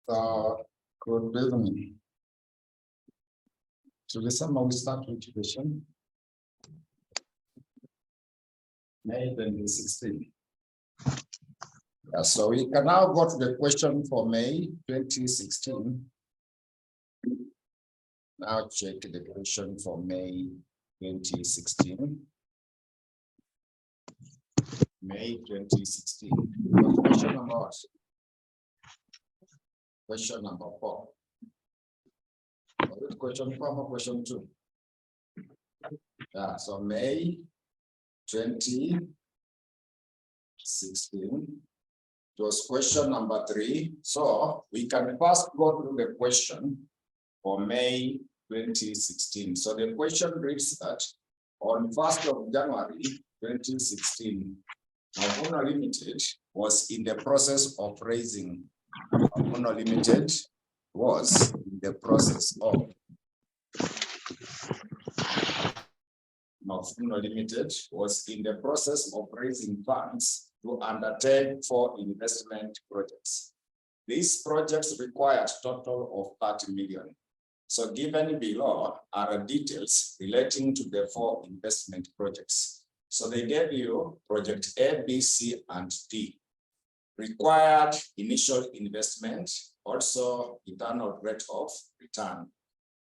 Good evening. So the summer we start with question. May 2016. So we can now go to the question for May 2016. Now check the question for May 2016. May 2016. Question number what? Question number 4. Question 4 or question 2? Yeah, so May 2016. It was question number 3. So we can first go through the question for May 2016. So the question reads that on 1st of January 2016, Mavuno Limited was in the process of raising. Mavuno Limited was in the process of. Mavuno Limited was in the process of raising funds to undertake 4 investment projects. These projects required a total of 30 million. So given below are details relating to the 4 investment projects. So they gave you project A, B, C, and D. Required initial investment, also internal rate of return.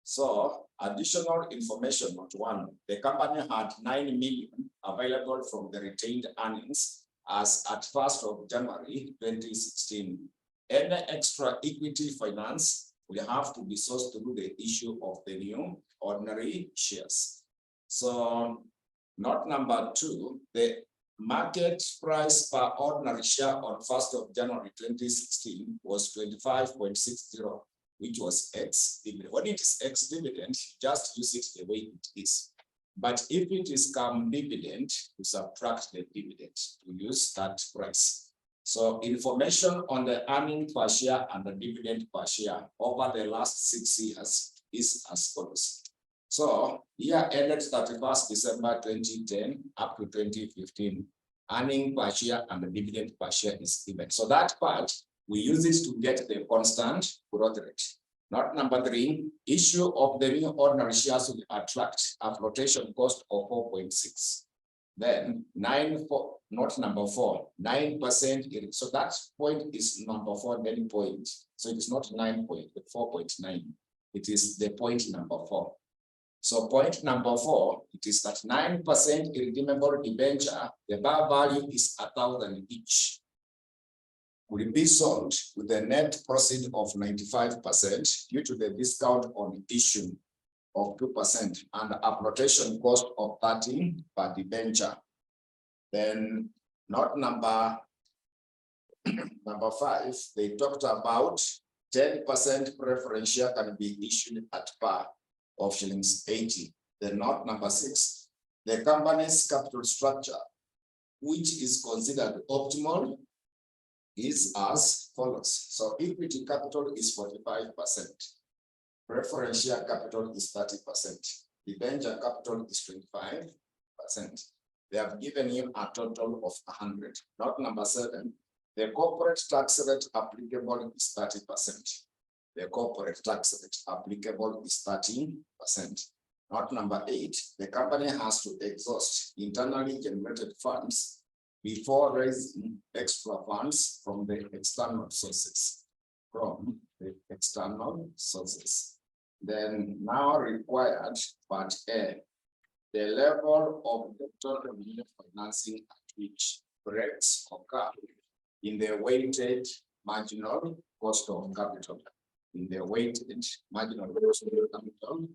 So additional information, not 1, the company had 9 million available from the retained earnings as at 1st of January 2016. Any extra equity finance will have to be sourced through the issue of the new ordinary shares. So note number 2, the market price per ordinary share on 1st of January 2016 was 25.60, which was ex-dividend. When it is ex-dividend, just use it the way it is. But if it is come dividend, you subtract the dividend to use that price. So information on the earning per share and the dividend per share over the last 6 years is as follows. So year ended 31st December 2010 up to 2015, earning per share and the dividend per share is given. So that part, we use it to get the constant growth rate. Note number 3, issue of the new ordinary shares will attract a flotation cost of 4.6. Then note number 4, 9%. So that point is number 4, then point. So it is not 9 point, but 4.9. It is the point number 4. So point number 4, it is that 9% irredeemable debenture, the bar value is 1,000 each. Will be sold with a net proceed of 95% due to the discount on issue of 2% and a flotation cost of 13 per debenture. Then note number 5, they talked about 10% preference share can be issued at par of shillings 80. Then note number 6, the company's capital structure, which is considered optimal, is as follows. So equity capital is 45%. Preference share capital is 30%. Debenture capital is 25%. They have given you a total of 100. Note number 7, the corporate tax rate applicable is 30%. The corporate tax rate applicable is 13%. Note number 8, the company has to exhaust internally generated funds before raising extra funds from the external sources. Then now required part A, the level of the total financing at which breaks occur in the weighted marginal cost of capital. In the weighted marginal cost of capital,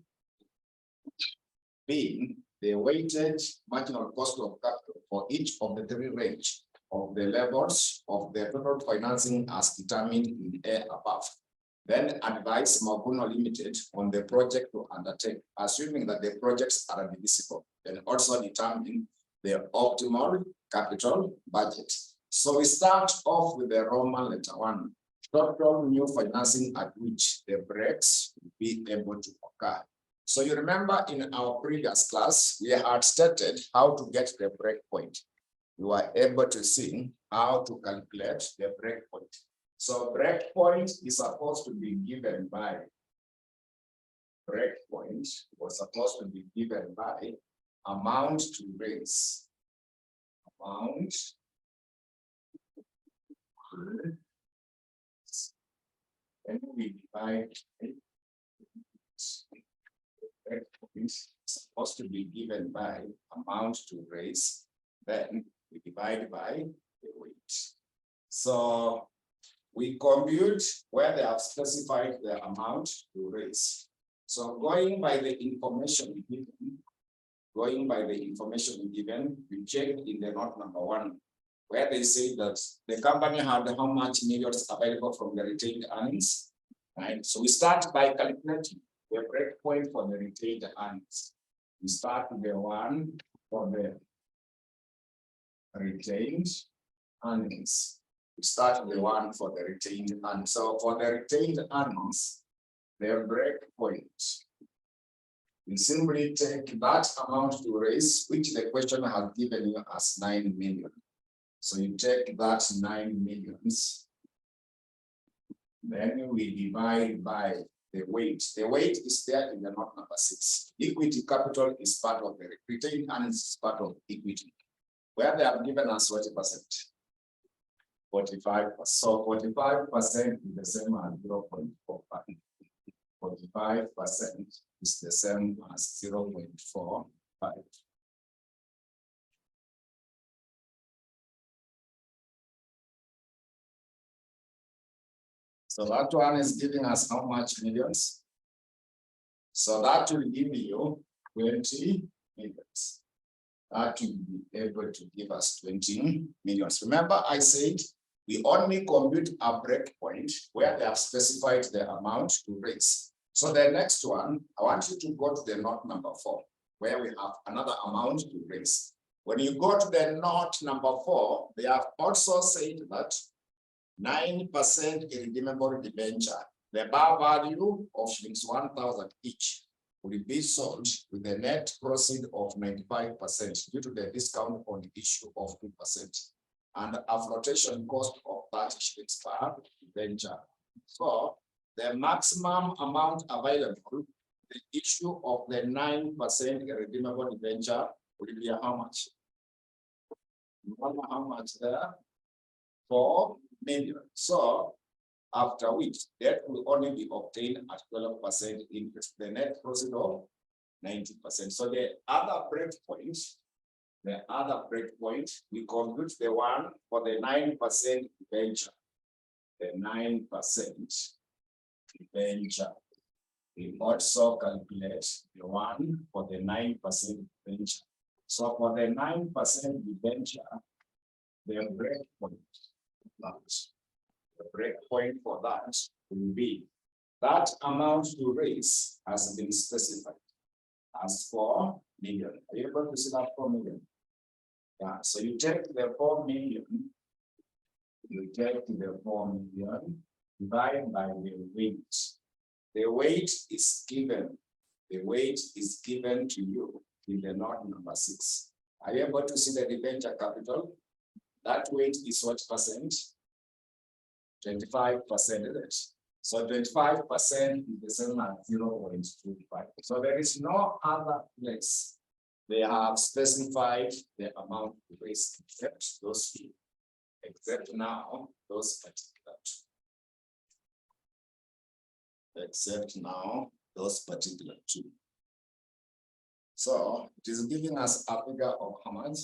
being the weighted marginal cost of capital for each of the 3 range of the levels of the total financing as determined in A above. Then advise Mavuno Limited on the project to undertake, assuming that the projects are divisible. Then also determine the optimal capital budget. So we start off with the Roman letter 1, total new financing at which the breaks will be able to occur. So you remember in our previous class, we had stated how to get the break point. You are able to see how to calculate the break point. So breakpoint is supposed to be given by, breakpoint was supposed to be given by amount to raise. Amount to, and we divide breakpoint is supposed to be given by amount to raise, then we divide by the weight. So we compute where they have specified the amount to raise. So going by the information given, we check in the note number 1, where they say that the company had how much millions available from the retained earnings. Right. So we start by calculating the breakpoint for the retained earnings. We start with the one for the retained earnings. We start with the one for the retained earnings. So for the retained earnings, the breakpoint, you simply take that amount to raise, which the question has given you as 9 million. So you take that 9 millions, then we divide by the weight. The weight is there in the note number 6. Equity capital is part of the retained earnings, is part of equity, where they have given us 40%. 45%. So 45% is the same as 0.45. 45% is the same as 0.45. So that one is giving us how much millions? So that will give you 20 millions. That will be able to give us 20 millions. Remember, I said we only compute a breakpoint where they have specified the amount to raise. So the next one, I want you to go to the note number 4, where we have another amount to raise. When you go to the note number 4, they have also said that 9% irredeemable debenture, the bar value of shillings 1,000 each, will be sold with a net proceed of 95% due to the discount on the issue of 2% and a flotation cost of 30 shillings per debenture. So the maximum amount available, the issue of the 9% irredeemable debenture will be how much? You wonder how much there? 4 million. So after which that will only be obtained at 12% interest, the net proceed of 90%. So the other breakpoint, we compute the one for the 9% debenture. The 9% debenture. We also calculate the one for the 9% debenture. So for the 9% debenture, the breakpoint for that will be that amount to raise has been specified as 4 million. Are you able to see that 4 million? Yeah, so you take the 4 million, divided by the weight. The weight is given. The weight is given to you in the note number 6. Are you able to see the debenture capital? That weight is what percent? 25%, isn't it? So 25% is the same as 0.25. So there is no other place they have specified the amount to raise except those two. Except now those particular two. Except now those particular two. So it is giving us a figure of how much?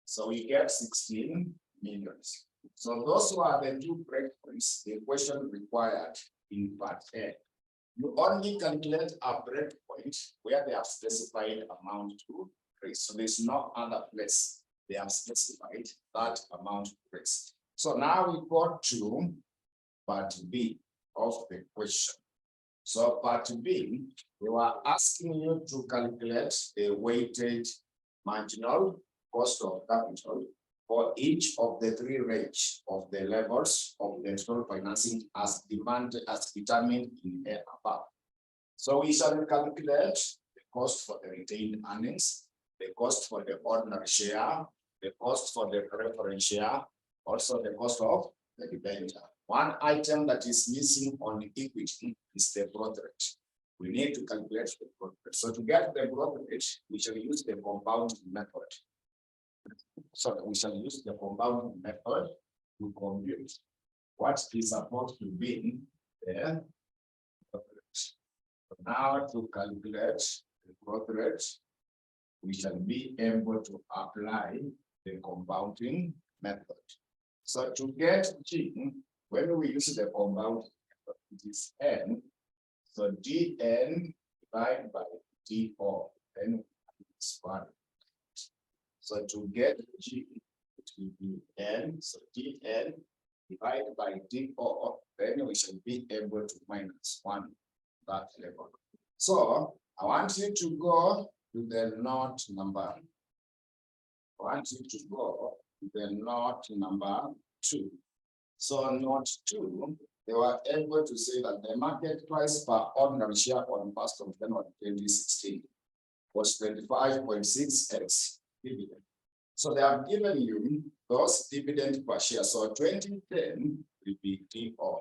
So we get 16 millions. So those who are the 2 breakpoints, the question required in part A. You only calculate a breakpoint where they have specified amount to raise. So there's no other place they have specified that amount to raise. So now we go to part B of the question. So part B, they were asking you to calculate the weighted marginal cost of capital for each of the 3 range of the levels of the total financing as determined in A above. So we shall calculate the cost for the retained earnings, the cost for the ordinary share, the cost for the preference share, also the cost of the debenture. One item that is missing on the equity is the growth rate. We need to calculate the growth rate. So to get the growth rate, we shall use the compounding method. So we shall use the compounding method to compute what is supposed to be the growth rate. So now to calculate the growth rate, we shall be able to apply the compounding method. So to get G, when we use the compounding method, it is N. So Dn divided by Do, then it's 1. So to get G, it will be N. So Dn divided by Do, then we shall be able to minus 1 that level. So I want you to go to the note number. I want you to go to the note number 2. So note 2, they were able to say that the market price per ordinary share on 1st of January 2016 was 25.6x dividend. So they have given you those dividend per share. So 2010 will be DO.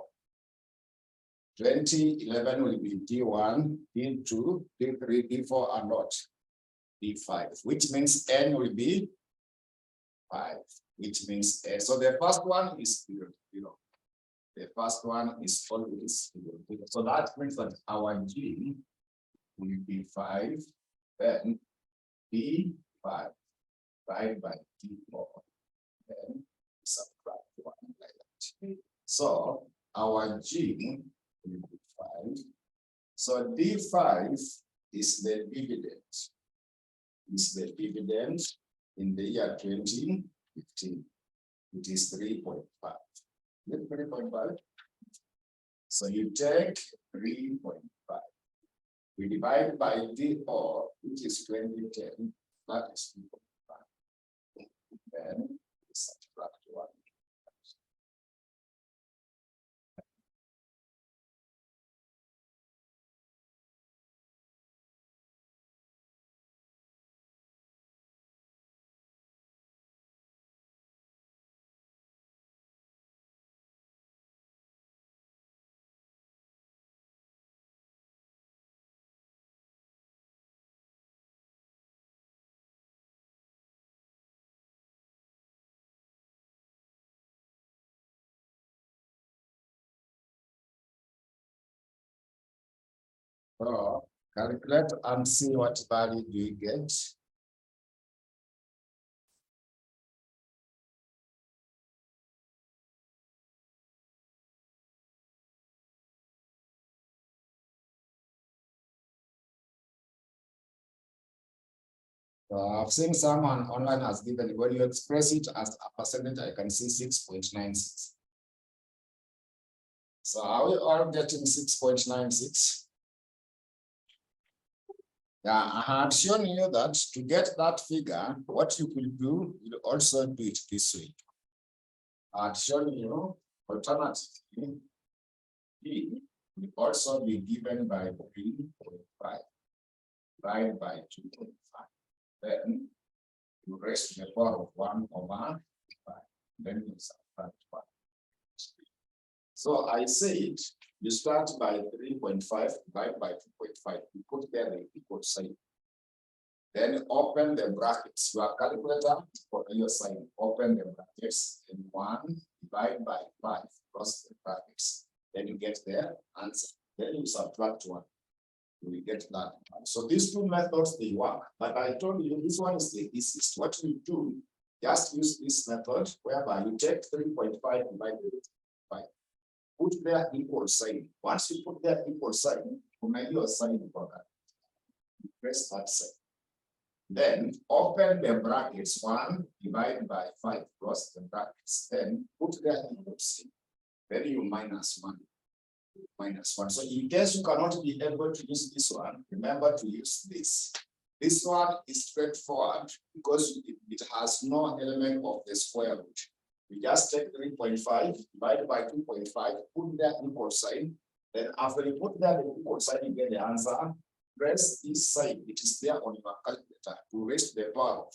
2011 will be D1, D2, D3, D4, and not D5, which means N will be 5, which means A. So the first one is 0. The first one is always 0. So that means that our G will be 5, then D5 divided by D4, then subtract 1 like that. So our G will be 5. So D5 is the dividend. Is the dividend in the year 2015. It is 3.5. 3.5. So you take 3.5. We divide by DO, which is 2010. That is 3.5. Then we subtract 1. So calculate and see what value do you get. So I've seen someone online has given, when you express it as a percentage, I can see 6.96. So are we all getting 6.96? Yeah, I had shown you that to get that figure, what you could do, you also do it this way. I had shown you alternatively, E will also be given by 3.5 divided by 2.5. Then you raise to the power of 1 over 5. Then you subtract 1. So I said you start by 3.5 divided by 2.5. You put there the equal sign. Then open the brackets. Your calculator for your sign. Open the brackets and 1 divided by 5 plus the brackets. Then you get the answer. Then you subtract 1. You will get that. So these two methods, they work. But I told you this one is the easiest. What you do, just use this method whereby you take 3.5 divided by 5. Put their equal sign. Once you put their equal sign, you make your sign for that. Press that sign. Then open the brackets 1 divided by 5 plus the brackets. Then put their equal sign. Then you minus 1. Minus 1. So in case you cannot be able to use this one, remember to use this. This one is straightforward because it has no element of the square root. We just take 3.5 divided by 2.5, put that equal sign. Then after you put that equal sign, you get the answer. Press this sign, it is there on your calculator to raise to the power of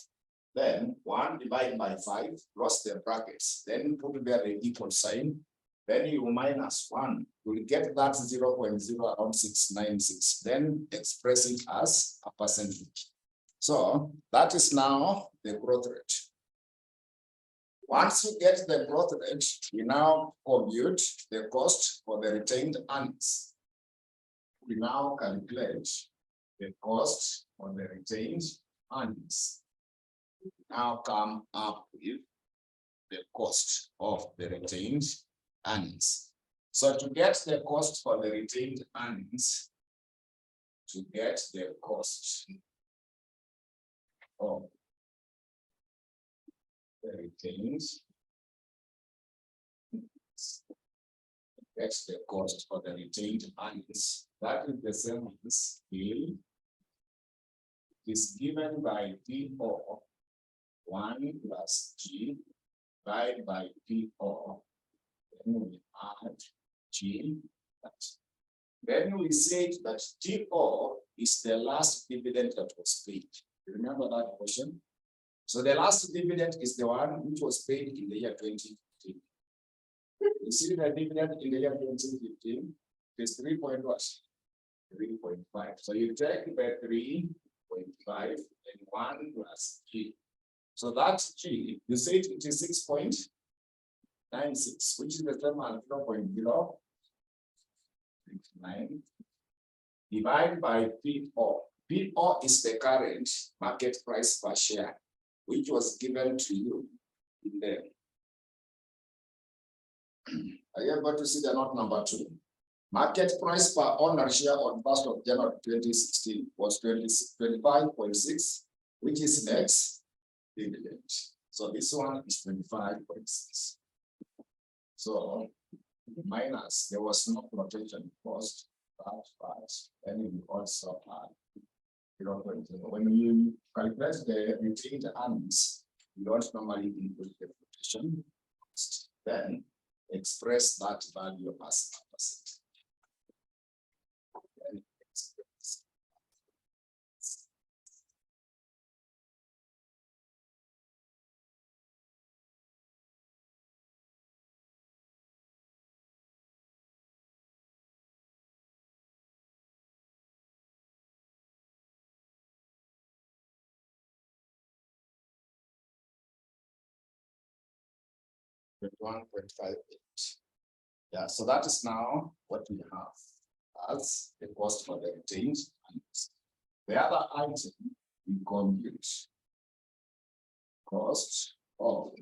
Then 1 divided by 5, close the brackets, then put there the equal sign, then you minus 1, you will get that 0.0696, then express it as a percentage. So that is now the growth rate. Once you get the growth rate, we now compute the cost for the retained earnings. We now calculate the cost for the retained earnings. Now come up with the cost of the retained earnings. So to get the cost for the retained earnings, to get the cost of the retained, that's the cost for the retained earnings. That is the same as bill is given by PO 1 plus G divided by PO. Then we add G. Then we say that TO is the last dividend that was paid. Remember that question? So the last dividend is the one which was paid in the year 2015. You see the dividend in the year 2015 is 3.5. So you take the 3.5 and 1 plus G. So that's G. You say it is 6.96, which is the same as 0.069 divided by PO. PO is the current market price per share, which was given to you in there. Are you able to see the note number 2? Market price per owner share on 1st of January 2016 was 25.6, which is next dividend. So this one is 25.6. So minus, there was no flotation cost, and we also add 0.0. When you calculate the retained earnings, you don't normally include the flotation cost. Then express that value as a percent. With 1.58. Yeah, so that is now what we have as the cost for the retained earnings. The other item we compute cost of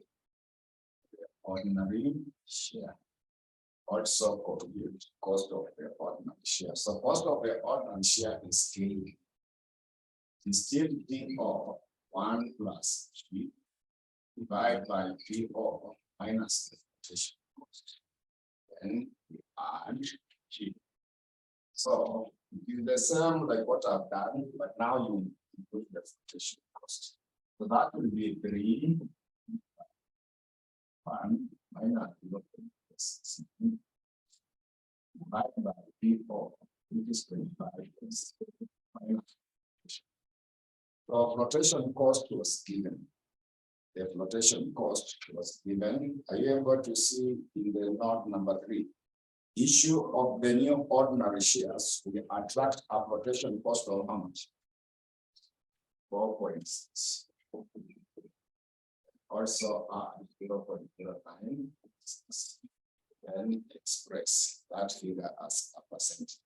the ordinary share. Also compute cost of the ordinary share. So cost of the ordinary share is still PO 1 plus G divided by PO minus the flotation cost. Then we add G. So it is the same like what I've done, but now you include the flotation cost. So that will be 3 1 minus 0.6 divided by PO, which is 25 minus. So flotation cost was given. The flotation cost was given. Are you able to see in the note number 3? Issue of the new ordinary shares will attract a flotation cost of how much? 4.6. Also add 0.09 and express that figure as a percentage.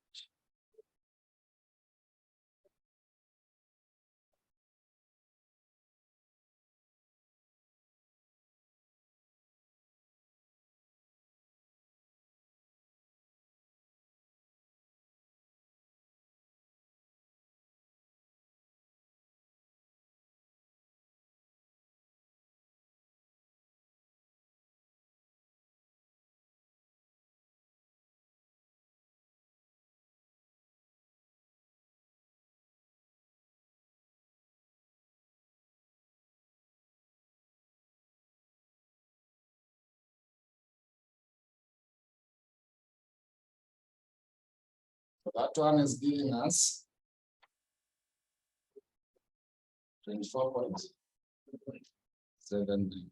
So that one is giving us 24 points. 7.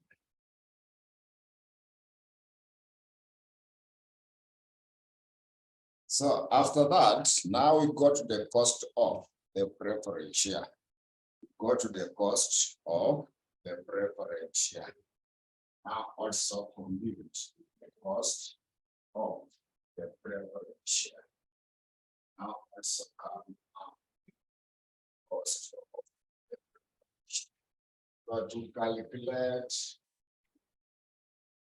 So after that, now we go to the cost of the preference share. Go to the cost of the preference share. Now also compute the cost of the preference share. Now also come out cost of the preference share. So to calculate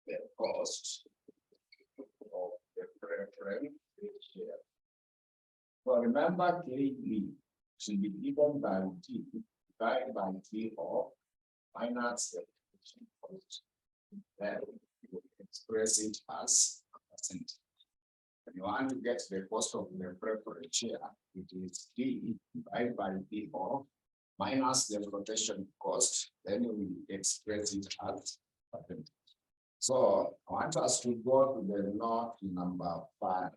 the cost of the preference share. So remember, KD should be given by T divided by T of minus the cost. Then you express it as a percent. When you want to get the cost of the preference share, it is D divided by T of minus the flotation cost. Then you will express it as percent. So I want us to go to the note number 5.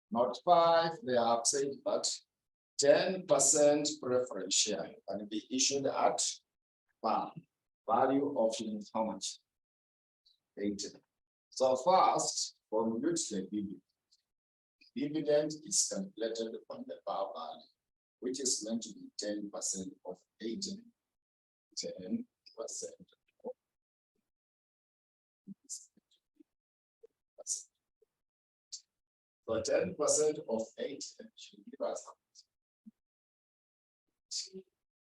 Note 5, they have said that 10% preference share can be issued at par. Value of how much? 80. So first, compute the dividend. Dividend is calculated on the par value, which is meant to be 10% of 80. 10% of 80%. So 10% of 80 should give us.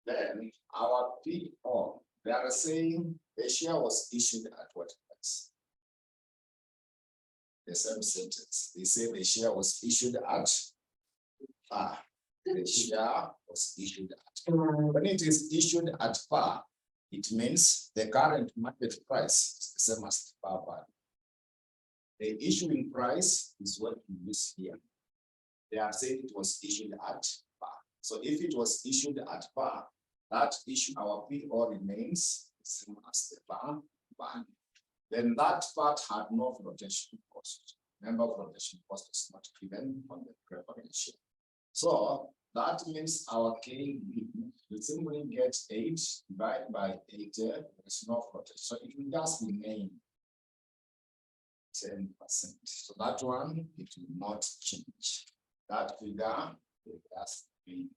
Then our PO, they are saying the share was issued at what price? The same sentence. They say the share was issued at par. The share was issued at. When it is issued at par, it means the current market price is the same as the par value. The issuing price is what we use here. They are saying it was issued at par. So if it was issued at par, that issue, our PO remains the same as the par value. Then that part had no flotation cost. Remember, flotation cost is not given on the preference share. So that means our KD will simply get 8 divided by 8. There is no flotation. So it will just remain 10%. So that one, it will not change. That figure will just be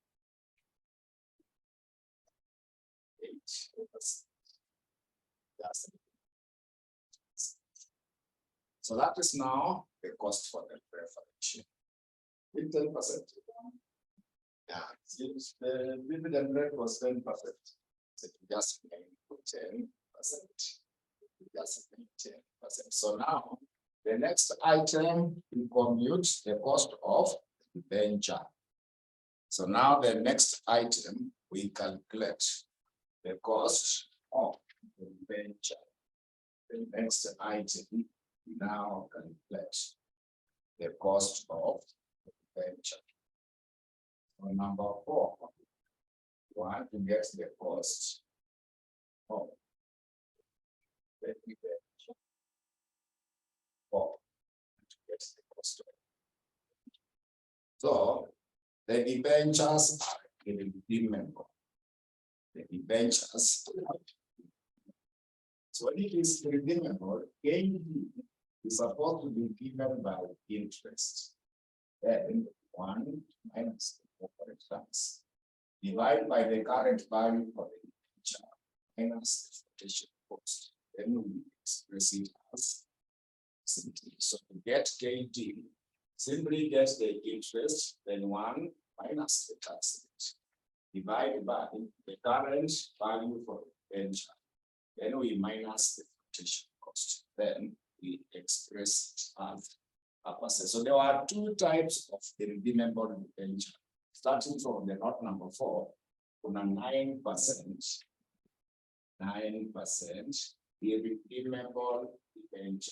8%. So that is now the cost for the preference share. With 10%. Yeah, since the dividend rate was 10%, so it just remain 10%. Just remain 10%. So now the next item we compute the cost of the venture. So now the next item we calculate the cost of the venture. The next item we now calculate the cost of the venture. So number 4, we want to get the cost of the venture. 4 to get the cost of it. So the debentures are redeemable. The debentures are. So when it is redeemable, KD is supposed to be given by interest. Then 1 minus the corporate tax divided by the current value for the debenture minus the flotation cost. Then we express it as simply. So to get KD, simply get the interest, then 1 minus the tax rate divided by the current value for the debenture. Then we minus the flotation cost. Then we express it as a percent. So there are 2 types of the redeemable debenture. Starting from the note number 4, on a 9%, 9%, the redeemable debenture.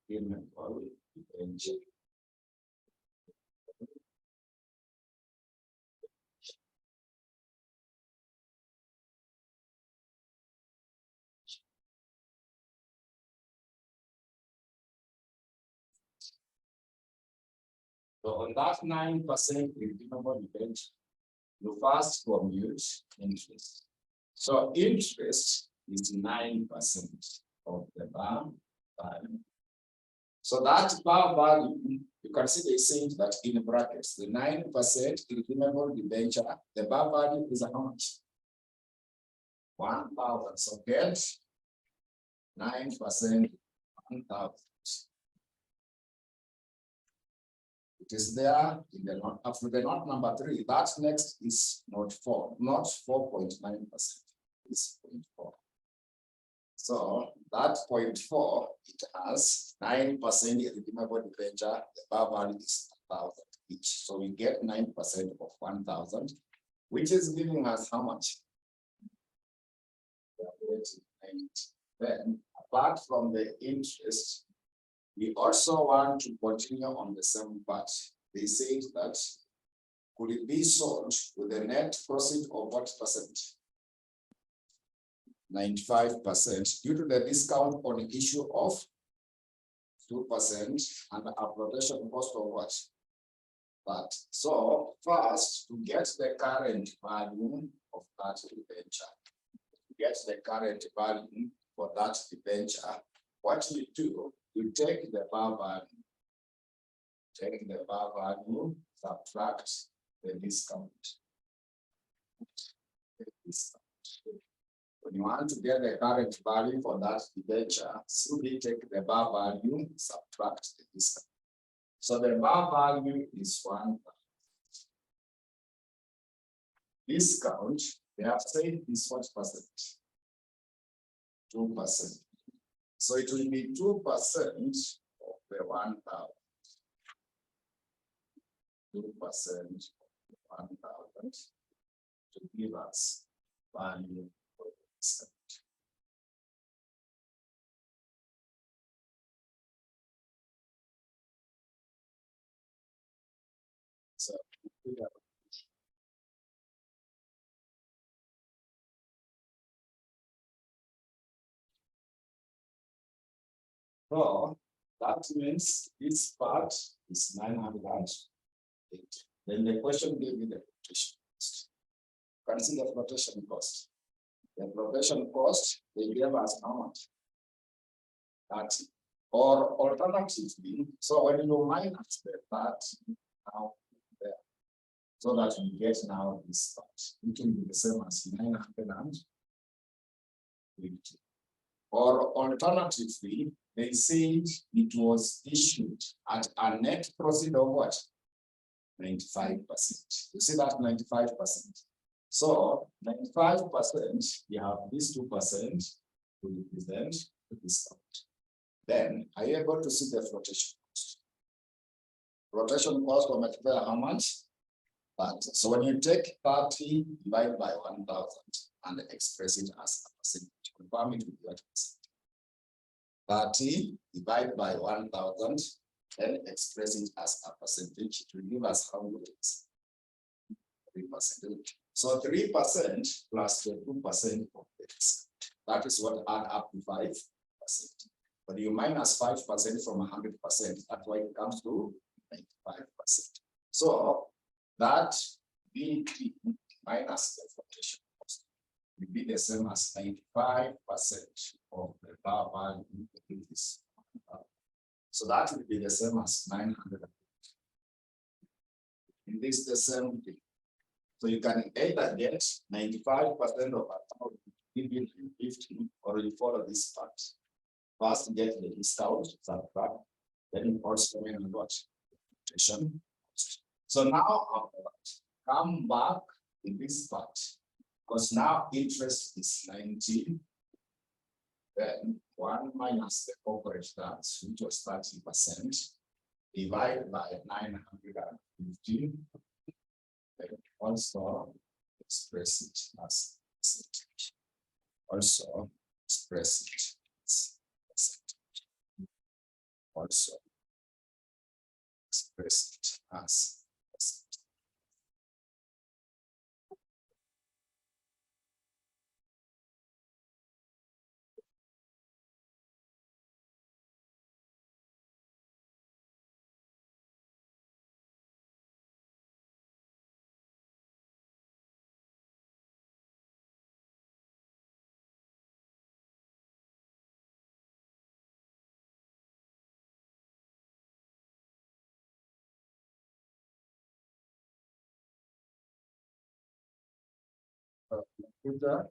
Redeemable debenture. So on that 9% redeemable debenture, you first compute interest. So interest is 9% of the bar value. So that bar value, you can see they saying that in brackets, the 9% irredeemable debenture, the bar value is how much? 1,000. So get 9%, 1,000. It is there in the note. After the note number 3, that next is note 4, not 4.9%. It's 0.4. So that 0.4, it has 9% irredeemable debenture. The bar value is 1,000 each. So we get 9% of 1,000, which is giving us how much? Then, apart from the interest, we also want to continue on the same part. They say that could it be sold with a net profit of what percent? 95% due to the discount on the issue of 2% and a protection cost of what? That. So first, to get the current value of that debenture, to get the current value for that debenture, what you do, you take the bar value, subtract the discount. When you want to get the current value for that debenture, simply take the bar value, subtract the discount. So the bar value is 1. Discount, they have said is what percent? 2%. So it will be 2% of the 1,000. 2% of 1,000 to give us value for the discount. So so that means this part is 980. Then the question gave you the flotation cost. You can see the flotation cost. The flotation cost, they gave us how much? 30. Or alternatively, so when you minus the 30 now there, so that you get now this part, it will be the same as 950. Or alternatively, they said it was issued at a net profit of what? 95%. You see that 95%. So 95%, you have these 2% to represent the discount. Then are you able to see the flotation cost? Flotation cost will multiply how much? 30. So when you take 30 divided by 1,000 and express it as a percentage, confirm it with what percent? 30 divided by 1,000 and express it as a percentage, it will give us how much? 3%. So 3% plus the 2% of the discount. That is what add up to 5%. But you minus 5% from 100%, that's why it comes to 95%. So that BT minus the flotation cost will be the same as 95% of the bar value. So that will be the same as 900. And this is the same thing. So you can either get 95% of 1,050, or you follow this part. First get the discount, subtract, then you also mean what? Flotation. So now after that, come back in this part, because now interest is 19. Then 1 minus the corporate tax, which was 30%, divided by 950. Then also express it as percentage. Also express it as percentage. Also express it as computer.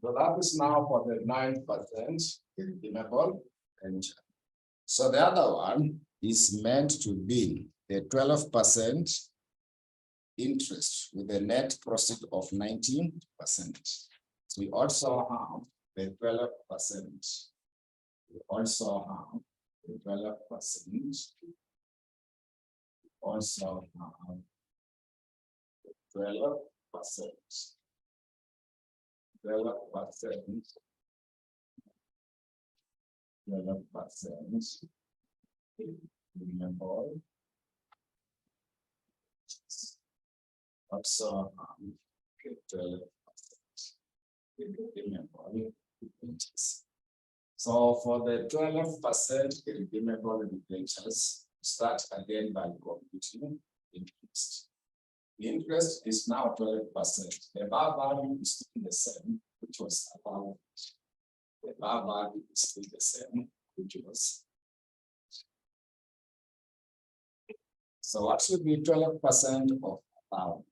So that is now for the 9% redeemable debenture. So the other one is meant to be the 12% interest with a net profit of 19%. We also have the 12%. We also have the 12%. Also have 12%. 12%. 12%. Remember. Also 12%. Remember. So for the 12% redeemable debentures, start again by computing interest. The interest is now 12%. The bar value is still the same, which was about. The bar value is still the same, which was. So what should be 12% of about?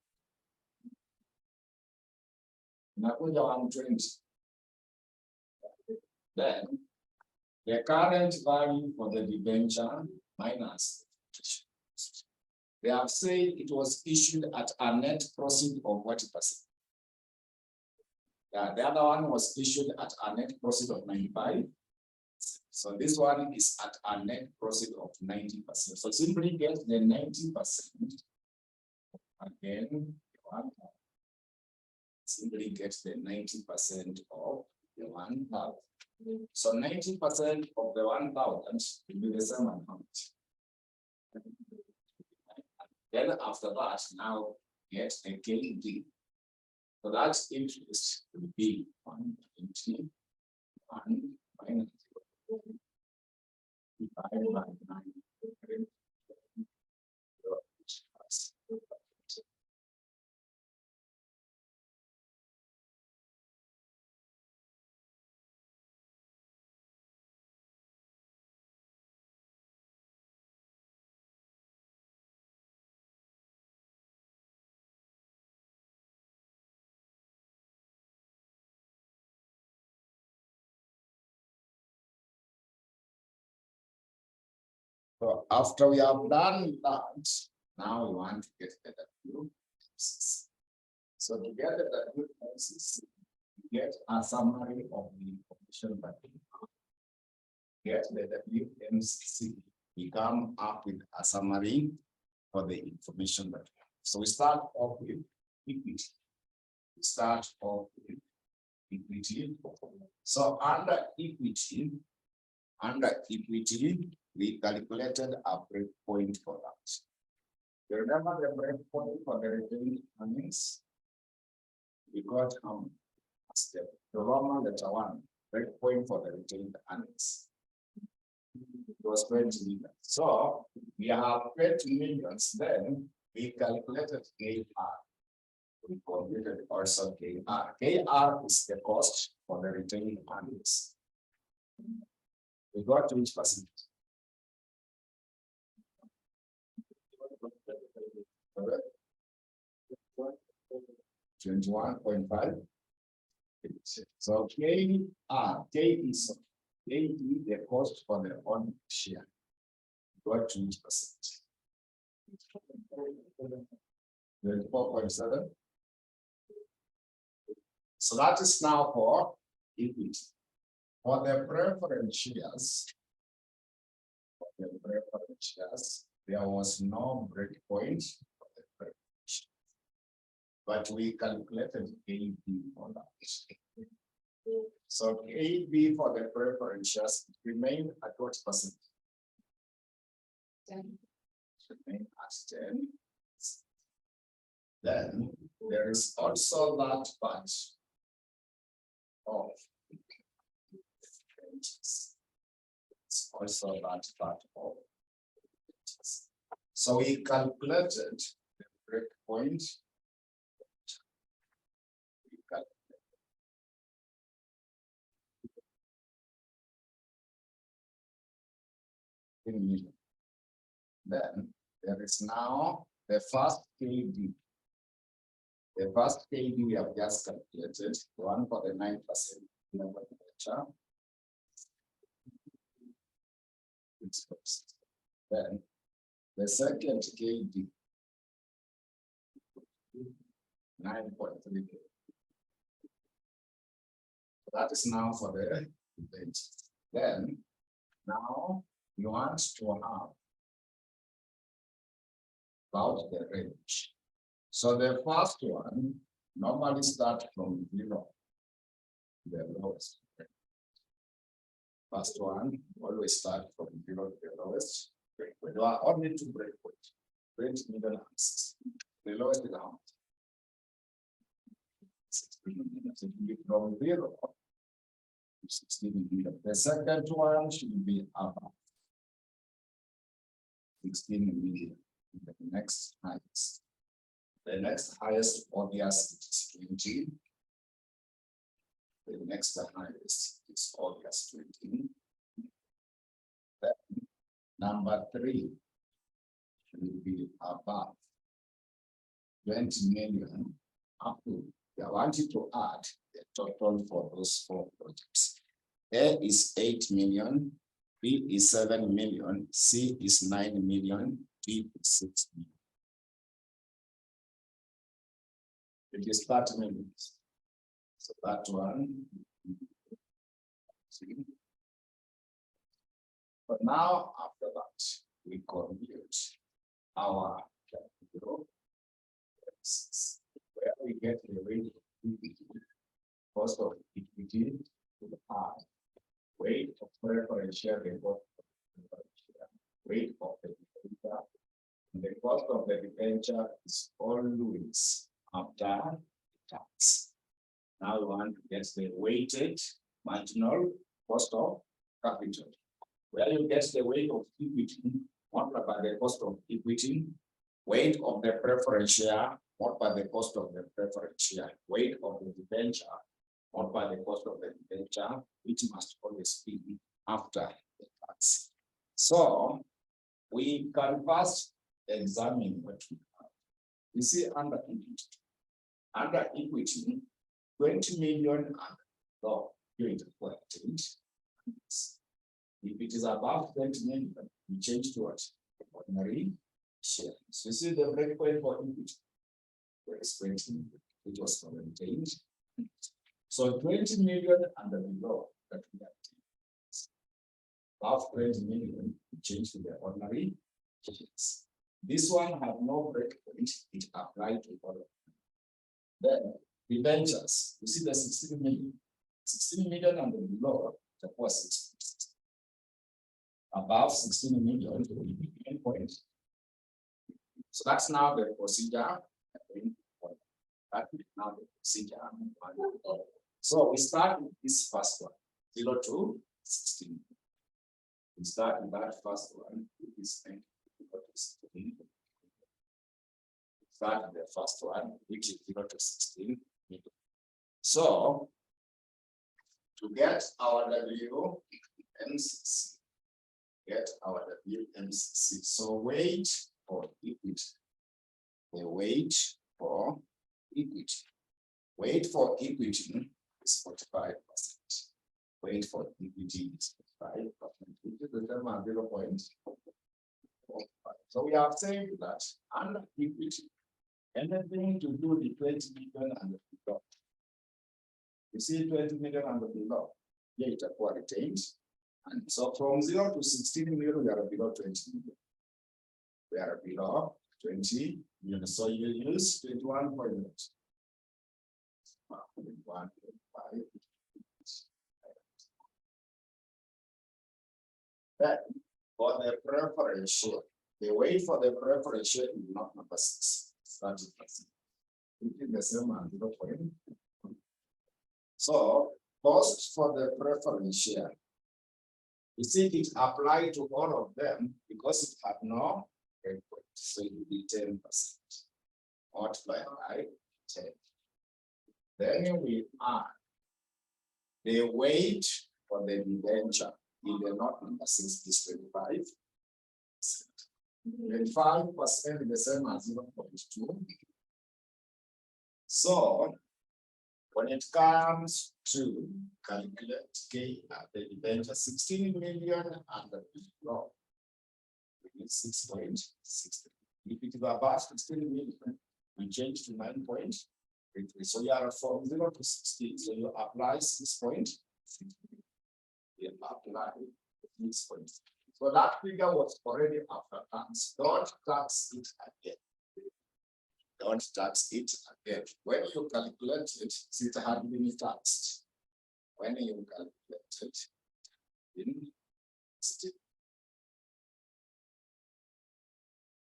Now we are 120. Then the current value for the debenture minus. They have said it was issued at a net profit of what percent? Yeah, the other one was issued at a net profit of 95. So this one is at a net profit of 90%. So simply get the 90%. Again, simply get the 90% of the 1,000. So 90% of the 1,000 will be the same amount. Then after that, now get a KD. So that interest will be 120 minus 0. Divided by 9. So after we have done that, now we want to get the W. So to get the W, get a summary of the information that we get the WMCC. We come up with a summary for the information that we have. So we start off with equity. We start off with equity. So under equity, we calculated a breakpoint for that. You remember the breakpoint for the retained earnings? We got as the Roman letter 1, breakpoint for the retained earnings. It was 20 million. So we have 20 millions, then we calculated KR. We computed also KR. KR is the cost for the retained earnings. We got to which percent? 21.5. So K is the cost for the own share. Got to which percent? 24.7. So that is now for equity. For the preference shares, there was no breakpoint for the preference shares, but we calculated KB on that. So KB for the preference shares remained at what percent? 10. Remain at 10. Then there is also that part of it's also that part of so we calculated the breakpoint. Then there is now the first KB. The first KD we have just calculated, one for the 9% temperature. Then the second KD, 9.3. That is now for the bench. Then now you want to have about the range. So the first one normally start from 0, the lowest. First one always start from 0 to the lowest. When you are only to break point, 20 million answers. The lowest is how much? 16 million. So it will be from 0 to 16 million. The second one should be above 16 million. The next highest. The next highest obvious is 20. The next highest is obvious 20. Then number 3 should be above 20 million up to. I want you to add the total for those 4 projects. A is 8 million, B is 7 million, C is 9 million, D is 6 million. It is 30 minutes. So that one. See? But now after that, we compute our capital, where we get the rate of equity, cost of equity to the R, weight of preference share, weight of the debenture, and the cost of the debenture is always after tax. Now we want to get the weighted marginal cost of capital. Where you get the weight of equity multiplied by the cost of equity, weight of the preference share multiplied by the cost of the preference share, weight of the debenture multiplied by the cost of the debenture, which must always be after the tax. So we can first examine what we have. You see, under equity, 20 million and law unit for change. If it is above 20 million, we change to what? Ordinary share. So you see the breakpoint for equity. Where is 20? It was already changed. So 20 million and below that we have changed. Above 20 million, we change to the ordinary shares. This one have no breakpoint, it applied to all of them. Then debentures, you see the 16 million. 16 million and below, the was 6. Above 16 million, it will be endpoint. So that's now the procedure. That is now the procedure. So we start with this first one, 0 to 16. We start with that first one, this thing. Start with the first one, which is 0 to 16. So to get our WMCC, so weight for equity. The weight for equity. Weight for equity is 45%. Weight for equity is 45%. Which is the term of 0.45. So we have said that under equity, anything to do with 20 million and below. You see 20 million and below. Here it acquired retained. And so from 0 to 16 million, we are below 20 million. We are below 20 million. So you use 21.5. Then for the preference share, the weight for the preference share is not number 6, 30%. It is the same as 0.5. So cost for the preference share, you see it applied to all of them because it had no breakpoint. So it will be 10% multiplied by 10. Then we add the weight for the debenture in the not number 6 is 25%. 25% is the same as 0.2. So when it comes to calculate K at the debenture 16 million and the below, we need 6.63. If it is above 16 million, we change to 9.33. So you are from 0 to 16. So you apply 6.63. You apply 6.63. So that figure was already after tax. Don't tax it again. Don't tax it again. When you calculate it, it had been taxed. When you calculate it, in still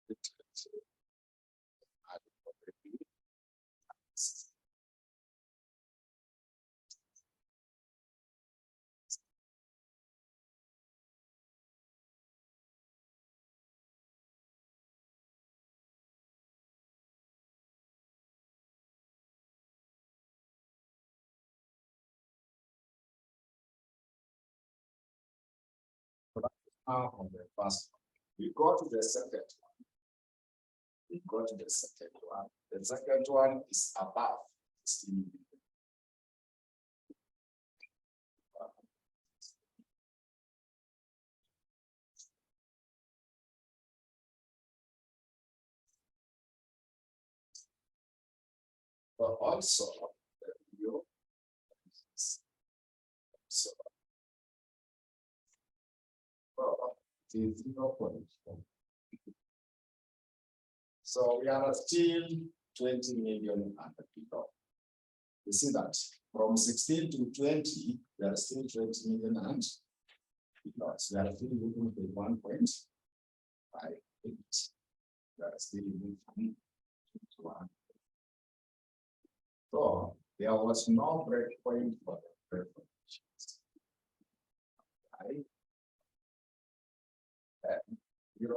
it had already taxed. Now on the first one, we go to the second one. We go to the second one. The second one is above 16 million. But also, the view so is 0.4. So we are still 20 million under below. You see that from 16 to 20, we are still 20 million and below. So we are still looking for 1.58. We are still looking to 1. So there was no breakpoint for the breakpoint. Right? And 0.2.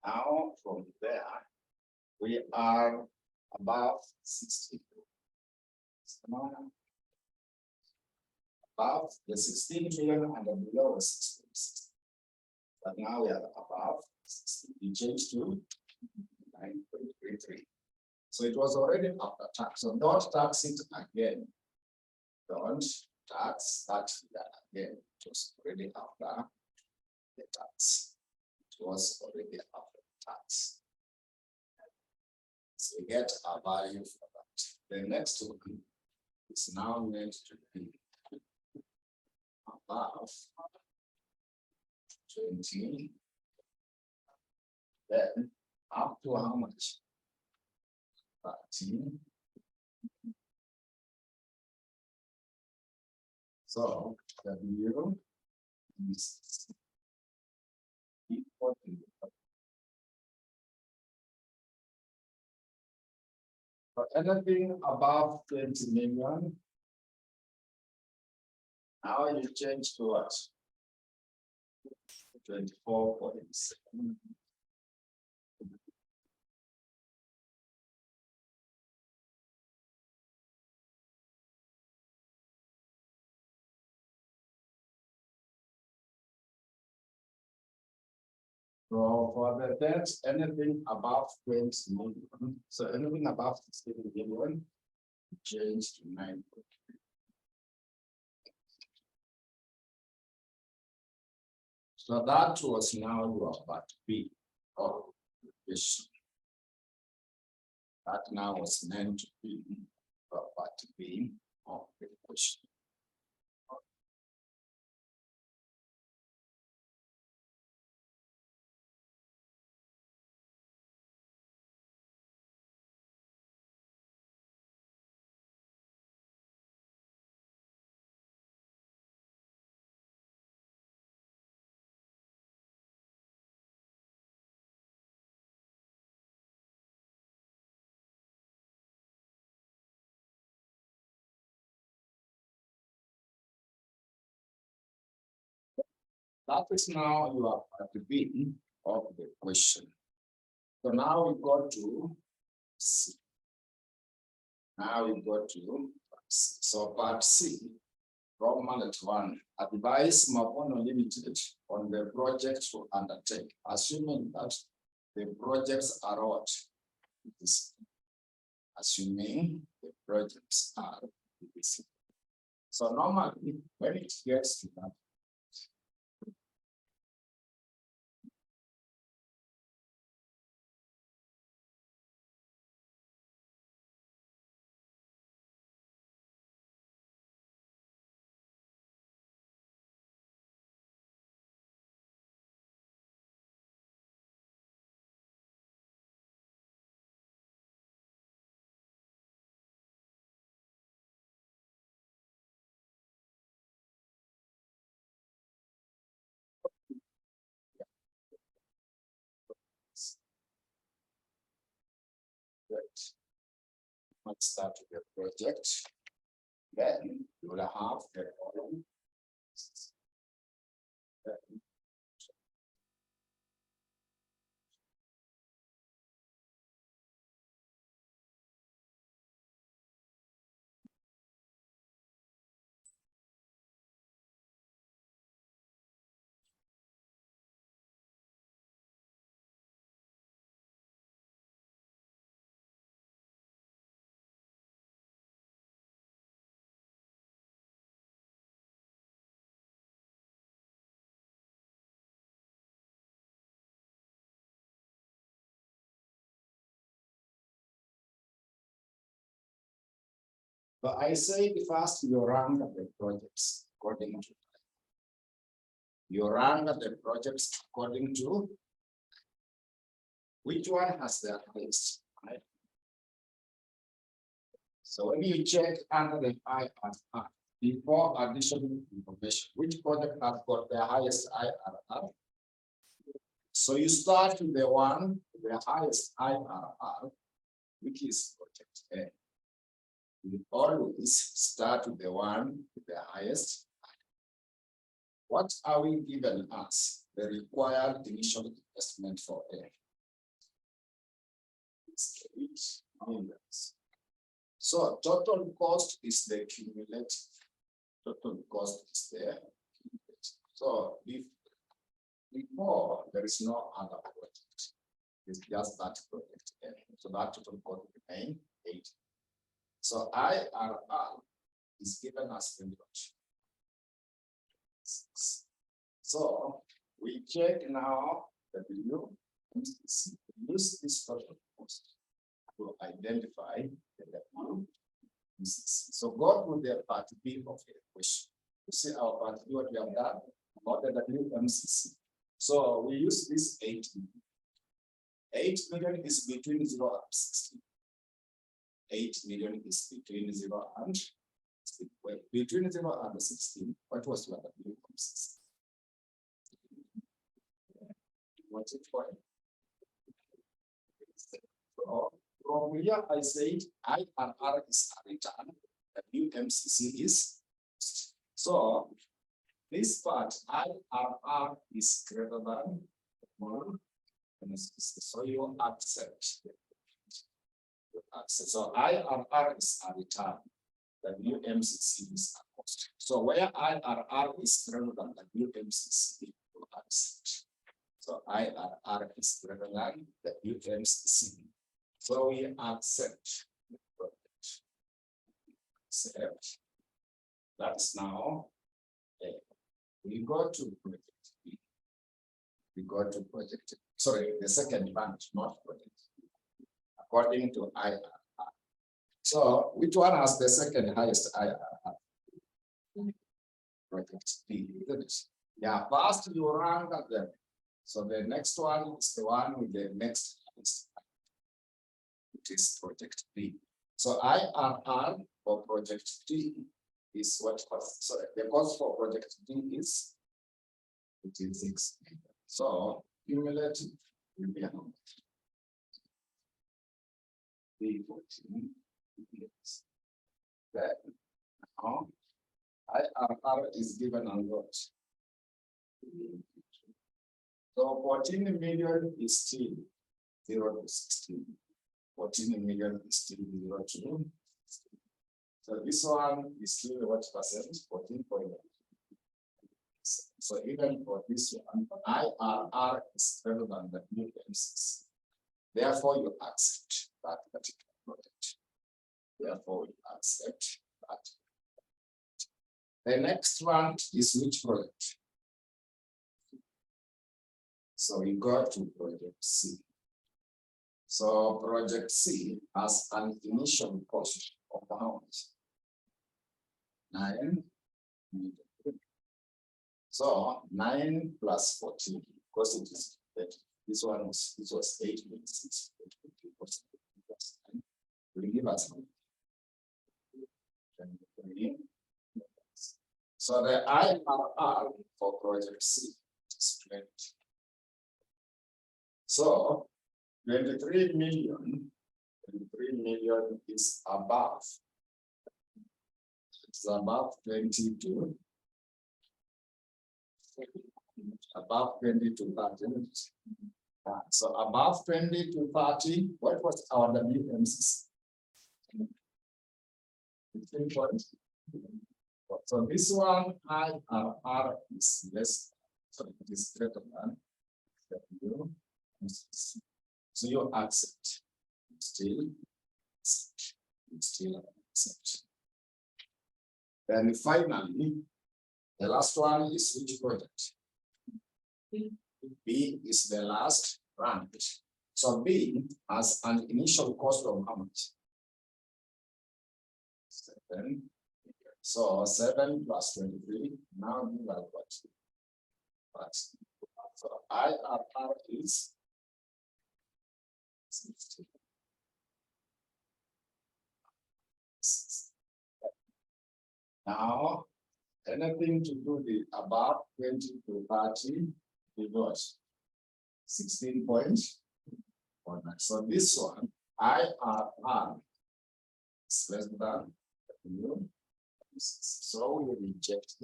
Now from there, we are above 60. Above the 16 million and below 16. But now we are above 16. We changed to 9.33. So it was already after tax. So don't tax it again. Don't tax that again. It was already after the tax. It was already after the tax. So we get a value for that. The next one is now meant to be above 20. Then up to how much? 13. So W is equal to for anything above 20 million. Now you change to what? 24.7. So for the debts, anything above 20 million, so anything above 16 million, change to 9. So that was now your part B of the question. That now was meant to be your part B of the question. That is now your part B of the question. So now we go to C. Now we go to part C. So part C, Roman 1, advise Mapono Limited on the project to undertake, assuming that the projects are what? Assuming the projects are this. So normally, when it gets to that, let's start with the project. Then you will have the column. But I say first you rank the projects according to the projects according to which one has the highest, right? So when you check under the IRR, before additional information, which project has got the highest IRR? So you start with the one with the highest IRR, which is project A. We always start with the one with the highest. What are we given as the required initial investment for A? It's 8 million. So total cost is the cumulative. Total cost is there. So before there is no other project, it's just that project A. So that total cost remain 8. So IRR is given as the much. So we check now the value. Use this total cost to identify the value. So go to the part B of the equation. You see our part B, what we have done about the WMCC. So we use this 8 million. 8 million is between 0 and 16. 8 million is between 0 and 16. Well, between 0 and 16, what was your WMCC? What's it for? So from here, I said IRR is a return, WMCC is. So this part, IRR is greater than 1. So you accept. So IRR is a return, WMCC is a cost. So where IRR is greater than WMCC, you accept. So IRR is greater than WMCC. So we accept the project. Accept. That's now A. We go to project B. We go to project. Sorry, the second branch, not project. According to IRR. So which one has the second highest IRR? Project B, isn't it? Yeah, first you rank them. So the next one is the one with the next highest. It is project B. So IRR for project D is what cost? Sorry, the cost for project D is 6 million. So cumulative will be how much? 314 years. Then now IRR is given on what? So 14 million is still 0 to 16. 14 million is still 0 to 16. So this one is still what percent? 14.9. So even for this one, IRR is better than the UMCs. Therefore, you accept that particular project. Therefore, you accept that. The next one is which project? So we go to project C. So project C has an initial cost of how much? 9 million. So 9 plus 14, because it is that this was 8 minutes, 6 plus 9 will give us 20. So the IRR for project C is 20. So 23 million is above. It's above 22. Above 20 to 30. So above 20 to 30, what was our WMCs? 15 points. So this one, IRR is less, so it is greater than WMCs. So you accept, still accept. Then finally, the last one is which project? B is the last branch. So B has an initial cost of how much? 7. So 7 plus 23. Now you like what? So IRR is 60. Now, anything to do with above 20 to 30, we got 16 points. So this one, IRR is less than you. So we reject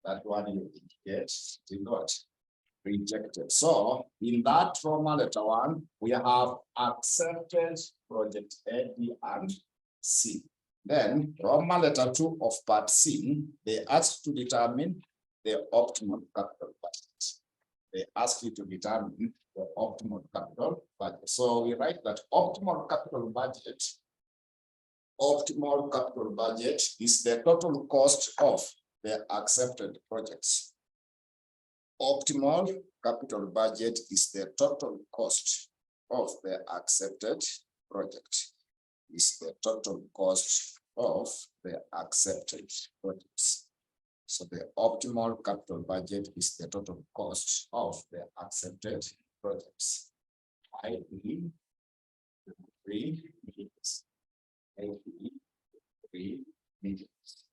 that one you get did not rejected. So in that Roman letter 1, we have accepted project A, B, and C. Then Roman letter 2 of part C, they ask to determine the optimal capital budget. They ask you to determine the optimal capital budget. So we write that optimal capital budget is the total cost of the accepted projects. Optimal capital budget is the total cost of the accepted project. Is the total cost of the accepted projects. So the optimal capital budget is the total cost of the accepted projects. i.e. 3 millions. i.e. 3 millions.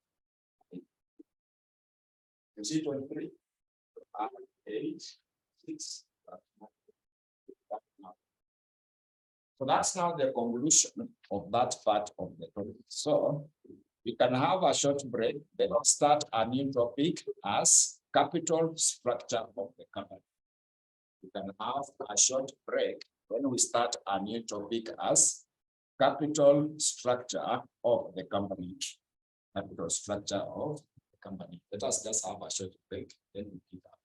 You see 23? 8, 6. So that's now the conclusion of that part of the topic. So we can have a short break, then start a new topic as capital structure of the company. We can have a short break when we start a new topic as capital structure of the company. Capital structure of the company. Let us just have a short break, then we pick up.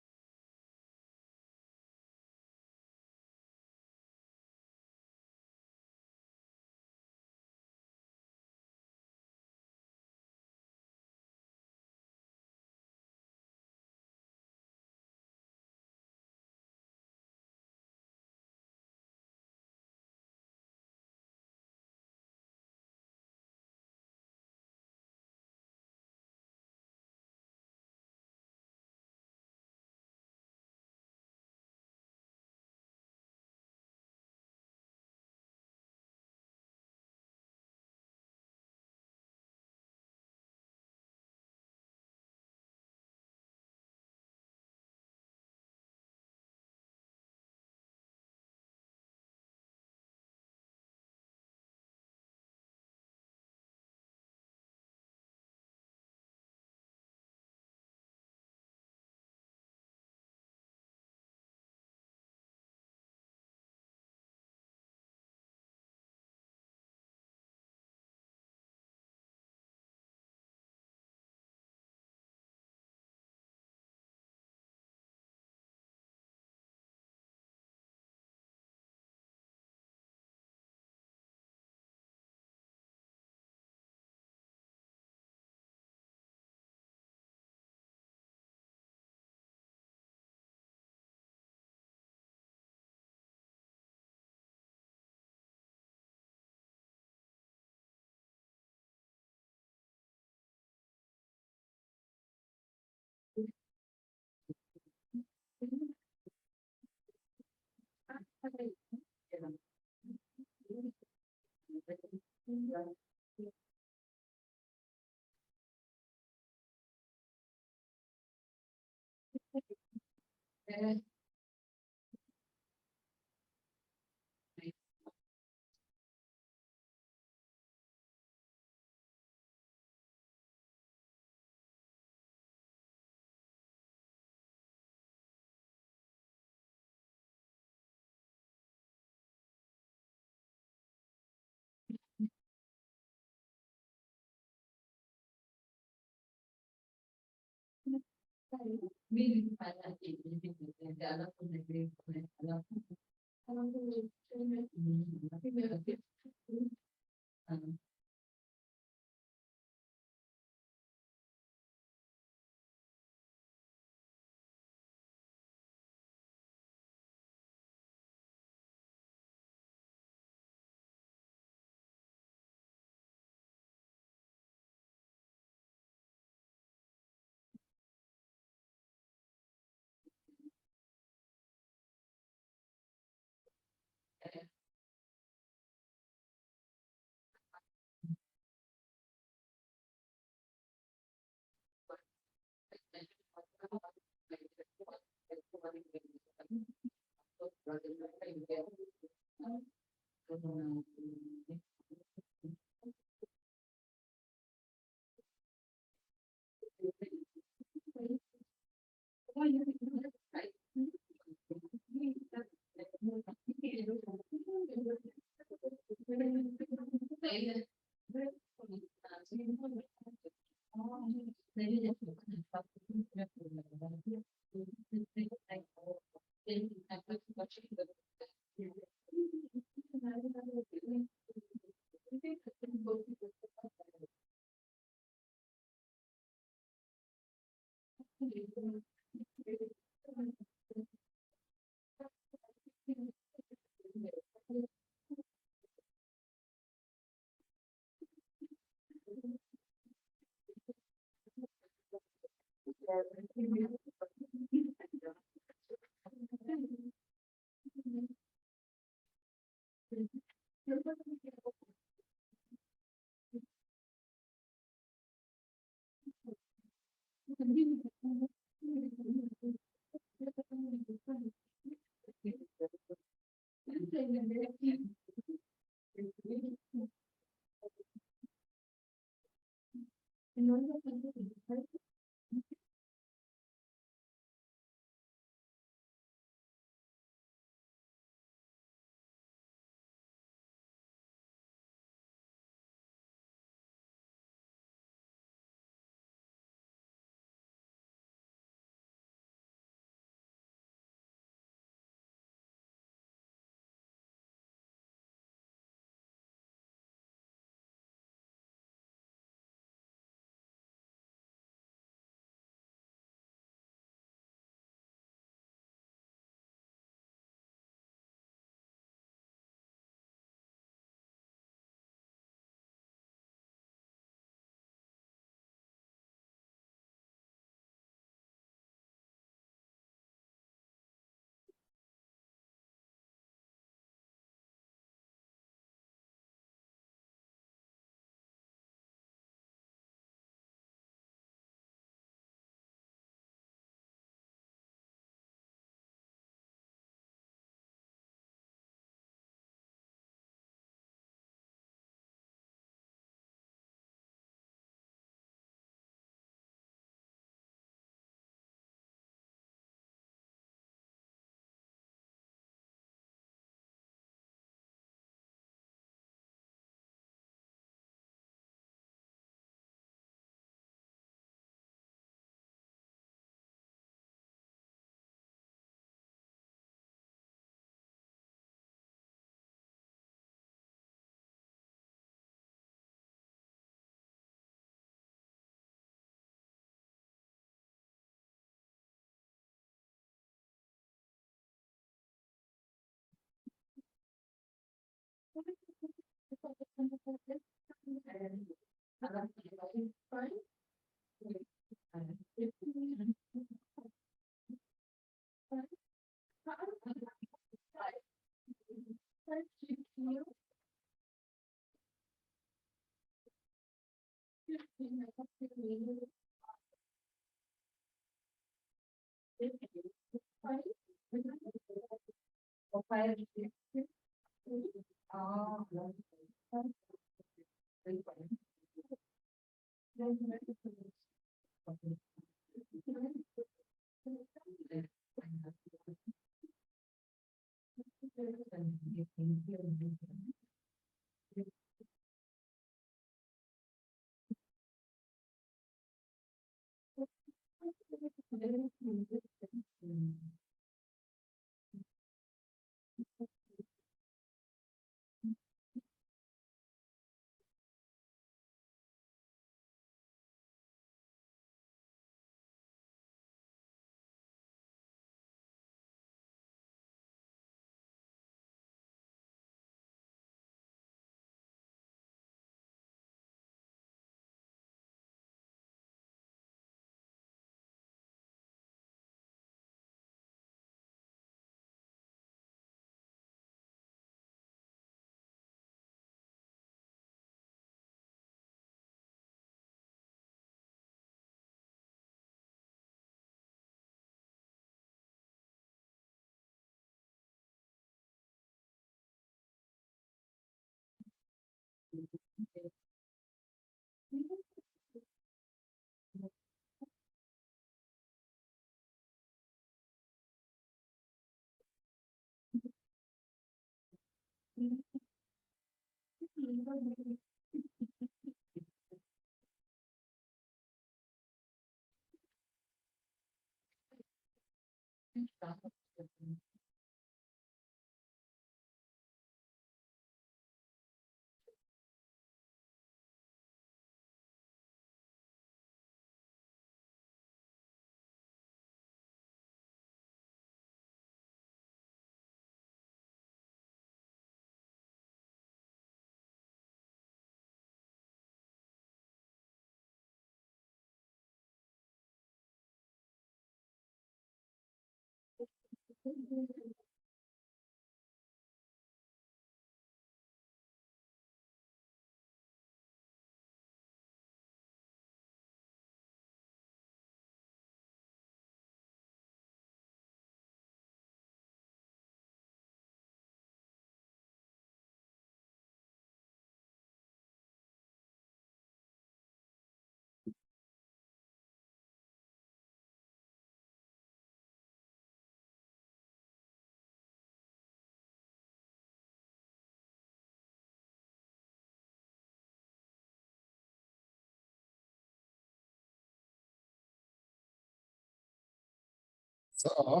So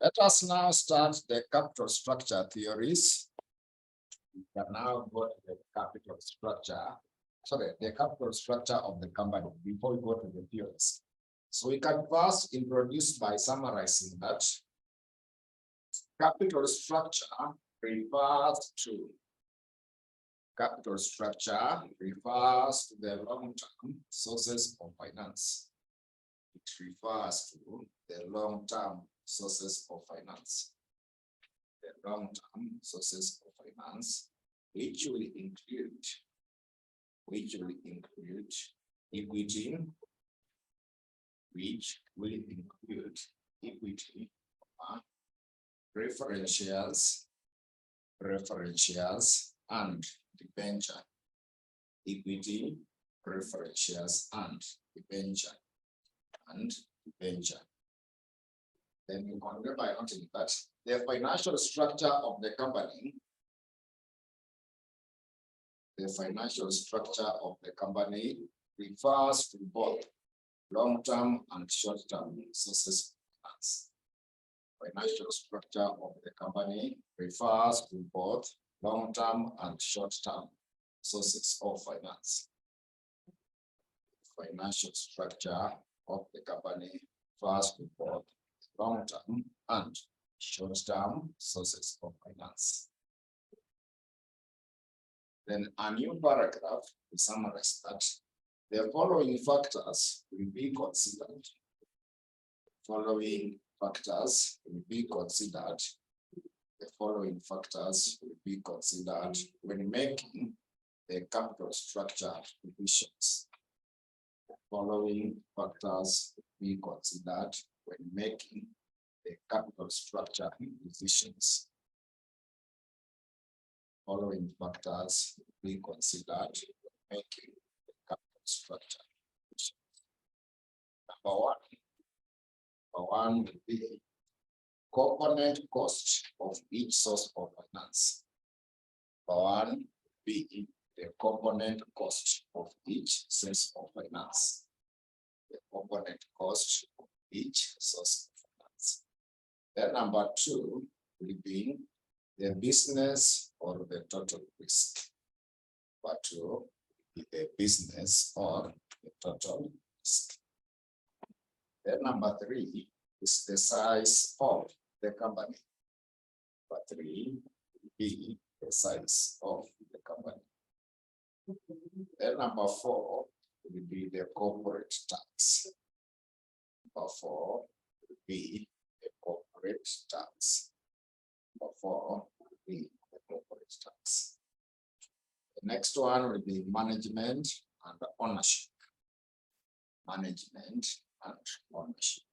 let us now start the capital structure theories. We can now go to the capital structure. Sorry, the capital structure of the company before we go to the theories. So we can first introduce by summarizing that capital structure refers to the long-term sources of finance. It refers to the long-term sources of finance. The long-term sources of finance, which will include equity, preference shares, and debenture. Equity, preference shares, and debenture. Then you conclude by noting that the financial structure of the company, refers to both long-term and short-term sources of finance. Financial structure of the company refers to both long-term and short-term sources of finance. Financial structure of the company refers to both long-term and short-term sources of finance. Then a new paragraph will summarize that the following factors will be considered. The following factors will be considered when making the capital structure decisions. following factors be considered when making the capital structure decisions. Following factors be considered when making the capital structure decisions. Number one would be component cost of each source of finance. Number one would be the component cost of each source of finance. The component cost of each source of finance. Then number two will be the business or the total risk. Number two will be the business or the total risk. Then number three is the size of the company. Number three will be the size of the company. Then number four will be the corporate tax. Number four will be the corporate tax. Number four will be the corporate tax. The next one will be management and ownership. Management and ownership.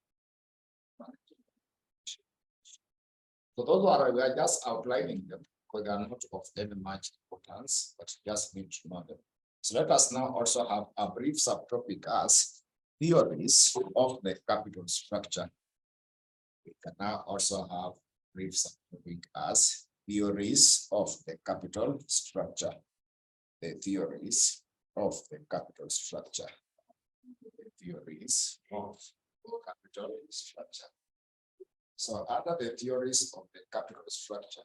So those are, we are just outlining them because they are not of any much importance, but just need to know them. So let us now also have a brief subtopic as theories of the capital structure. We can now also have brief subtopic as theories of the capital structure. The theories of the capital structure. The theories of the capital structure. So under the theories of the capital structure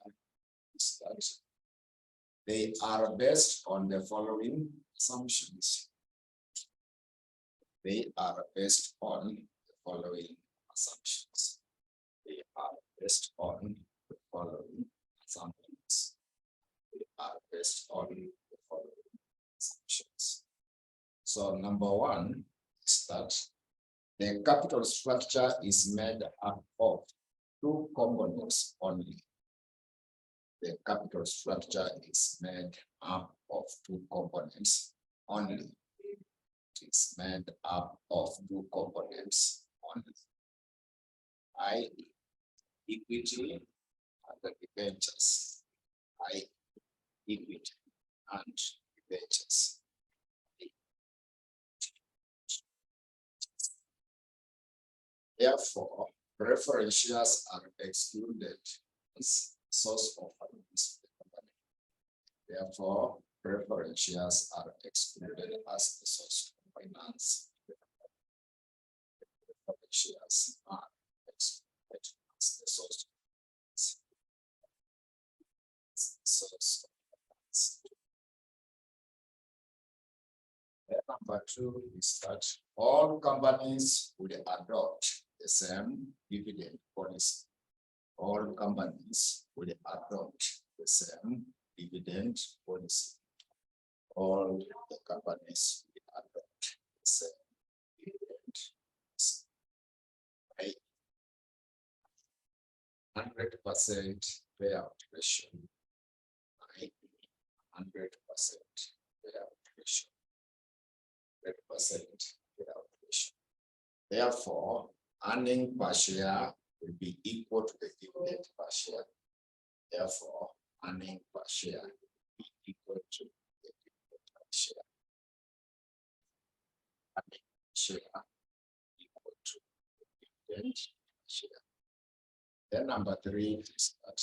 is that they are based on the following assumptions. They are based on the following assumptions. They are based on the following assumptions. They are based on the following assumptions. So number one is that the capital structure is made up of two components only. The capital structure is made up of two components only. It is made up of two components only. I.e., equity and the debentures. I.e., equity and debentures. Therefore, preference shares are excluded as source of finance. Therefore, preference shares are excluded as the source of finance. Preference shares are excluded as the source of finance. Number two is that all companies will adopt the same dividend policy. All companies will adopt the same dividend policy. All the companies will adopt the same dividend policy. 100% payout ratio. 100% payout ratio. 100% payout ratio. Therefore, earning per share will be equal to the dividend per share. Therefore, earning per share will be equal to the dividend per share. Earning per share equal to the dividend per share. Then number three is that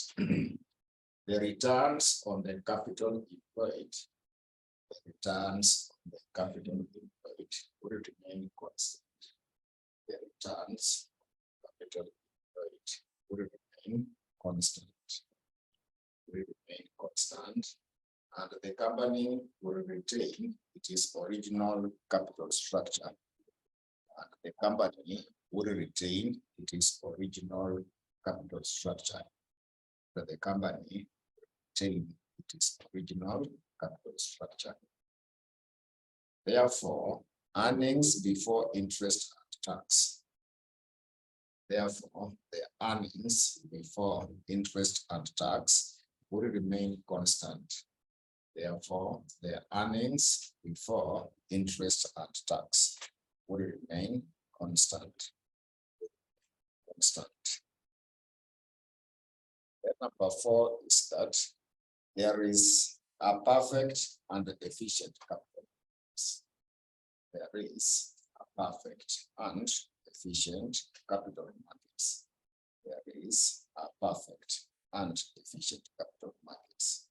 the returns on the capital employed, the returns on the capital employed will remain constant. The returns on capital employed will remain constant. Will remain constant, and the company will retain its original capital structure. And the company will retain its original capital structure. So the company retain its original capital structure. Therefore, earnings before interest and tax. Therefore, the earnings before interest and tax will remain constant. Therefore, the earnings before interest and tax will remain constant. Then number 4 is that there is a perfect and efficient capital markets. There is a perfect and efficient capital markets. There is a perfect and efficient capital markets.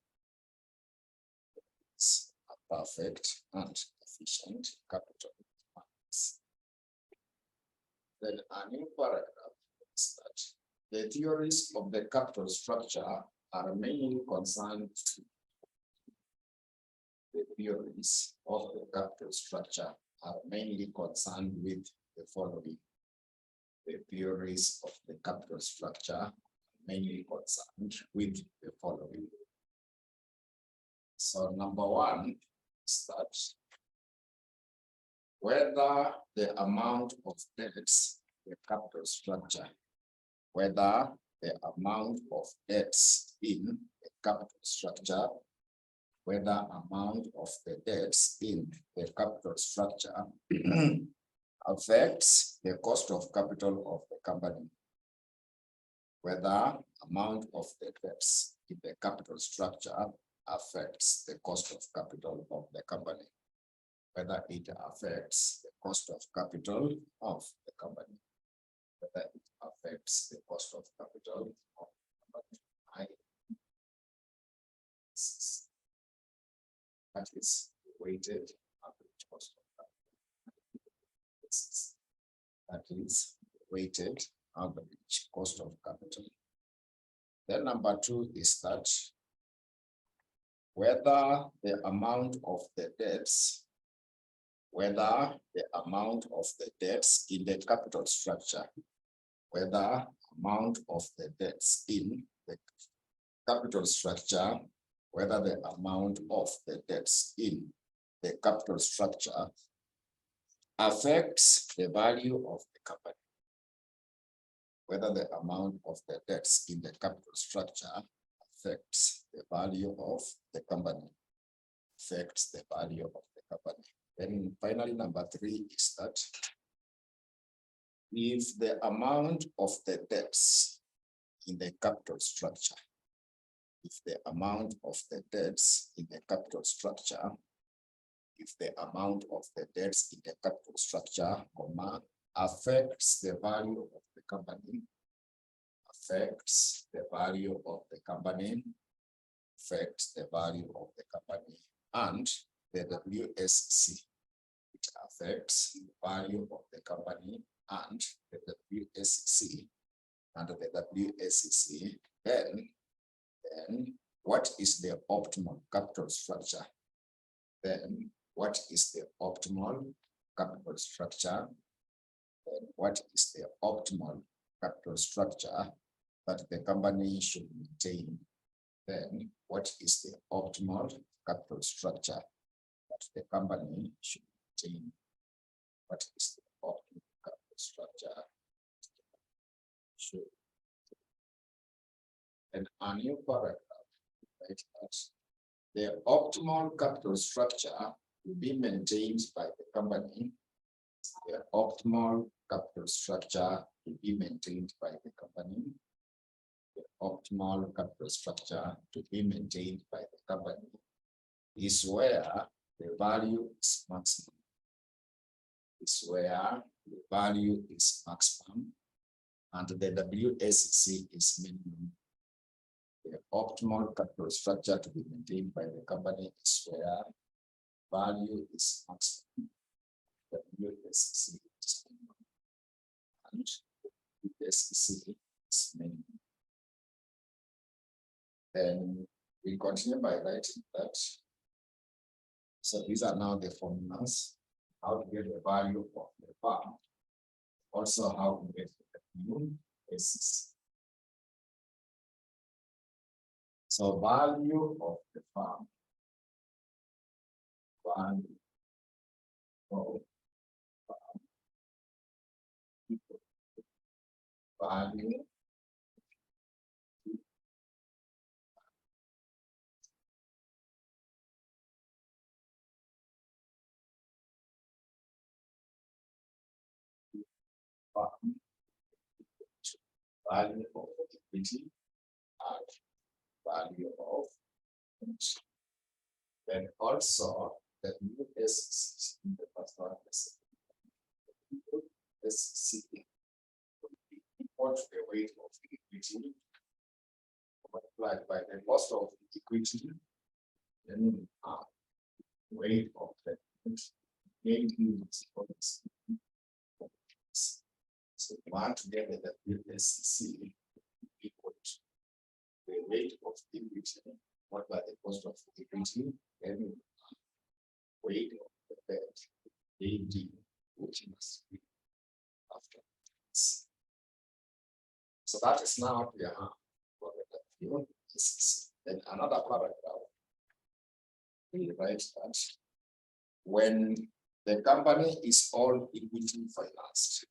It's a perfect and efficient capital markets. Then a new paragraph is that the theories of the capital structure are mainly concerned with the theories of the capital structure are mainly concerned with the following. The theories of the capital structure are mainly concerned with the following. So number 1 is that whether the amount of debts, the capital structure, whether the amount of debts in the capital structure, whether amount of the debts in the capital structure affects the cost of capital of the company. Whether amount of the debts in the capital structure affects the cost of capital of the company. Whether it affects the cost of capital of the company. Whether it affects the cost of capital of the company. That is weighted average cost of capital. That is weighted average cost of capital. Then number 2 is that whether the amount of the debts, whether the amount of the debts in the capital structure, whether amount of the debts in the capital structure, whether the amount of the debts in the capital structure affects the value of the company. Whether the amount of the debts in the capital structure affects the value of the company. Affects the value of the company. Then finally, number 3 is that if the amount of the debts in the capital structure, if the amount of the debts in the capital structure, if the amount of the debts in the capital structure, affects the value of the company, affects the value of the company, affects the value of the company, and the WSC. It affects the value of the company and the WSC and the WSC. Then what is the optimal capital structure? Then what is the optimal capital structure? Then what is the optimal capital structure that the company should maintain? Then what is the optimal capital structure that the company should maintain? What is the optimal capital structure? And a new paragraph, right? The optimal capital structure will be maintained by the company. The optimal capital structure will be maintained by the company. The optimal capital structure to be maintained by the company is where the value is maximum. Is where the value is maximum and the WSC is minimum. The optimal capital structure to be maintained by the company is where value is maximum, WSC is minimum, and WSC is minimum. Then we continue by writing that. So these are now the formulas, how to get the value of the farm, also how to get the WSC. So value of the farm, value of farm, value value of equity and value of equity. Then also the new S in the first one is SC import the weight of equity multiplied by the cost of equity, then weight of the gain units for this. So one together that with SC equal to the weight of equity multiplied by the cost of equity, then weight of the debt AD, which must be after this. So that is now what we are. Then another paragraph, we write that when the company is all equity financed,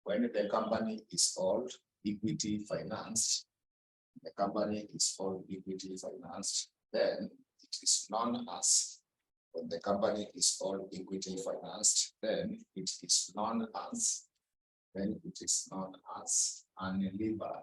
when the company is all equity financed, the company is all equity financed, then it is known as, when the company is all equity financed, then it is known as, unlevered.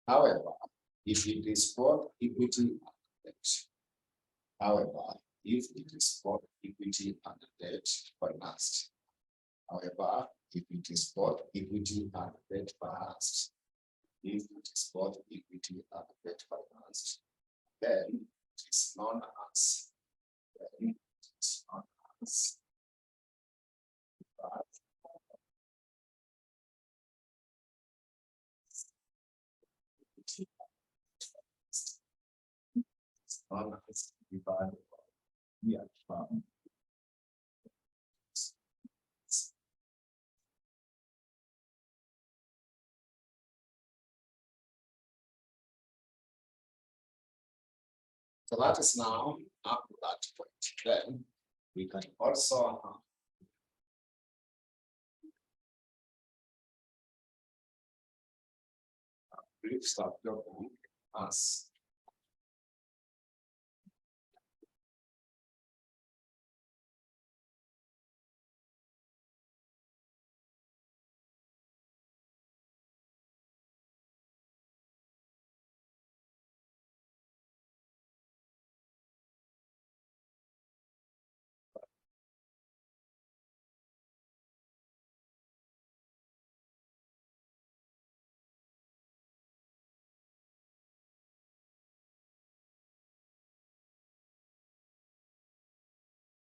However, if it is both equity and debt, however, if it is both equity and debt financed, however, if it is both equity and debt financed, if it is both equity and debt financed, then it is known as, so that is now up to that point. Then we can also brief structure as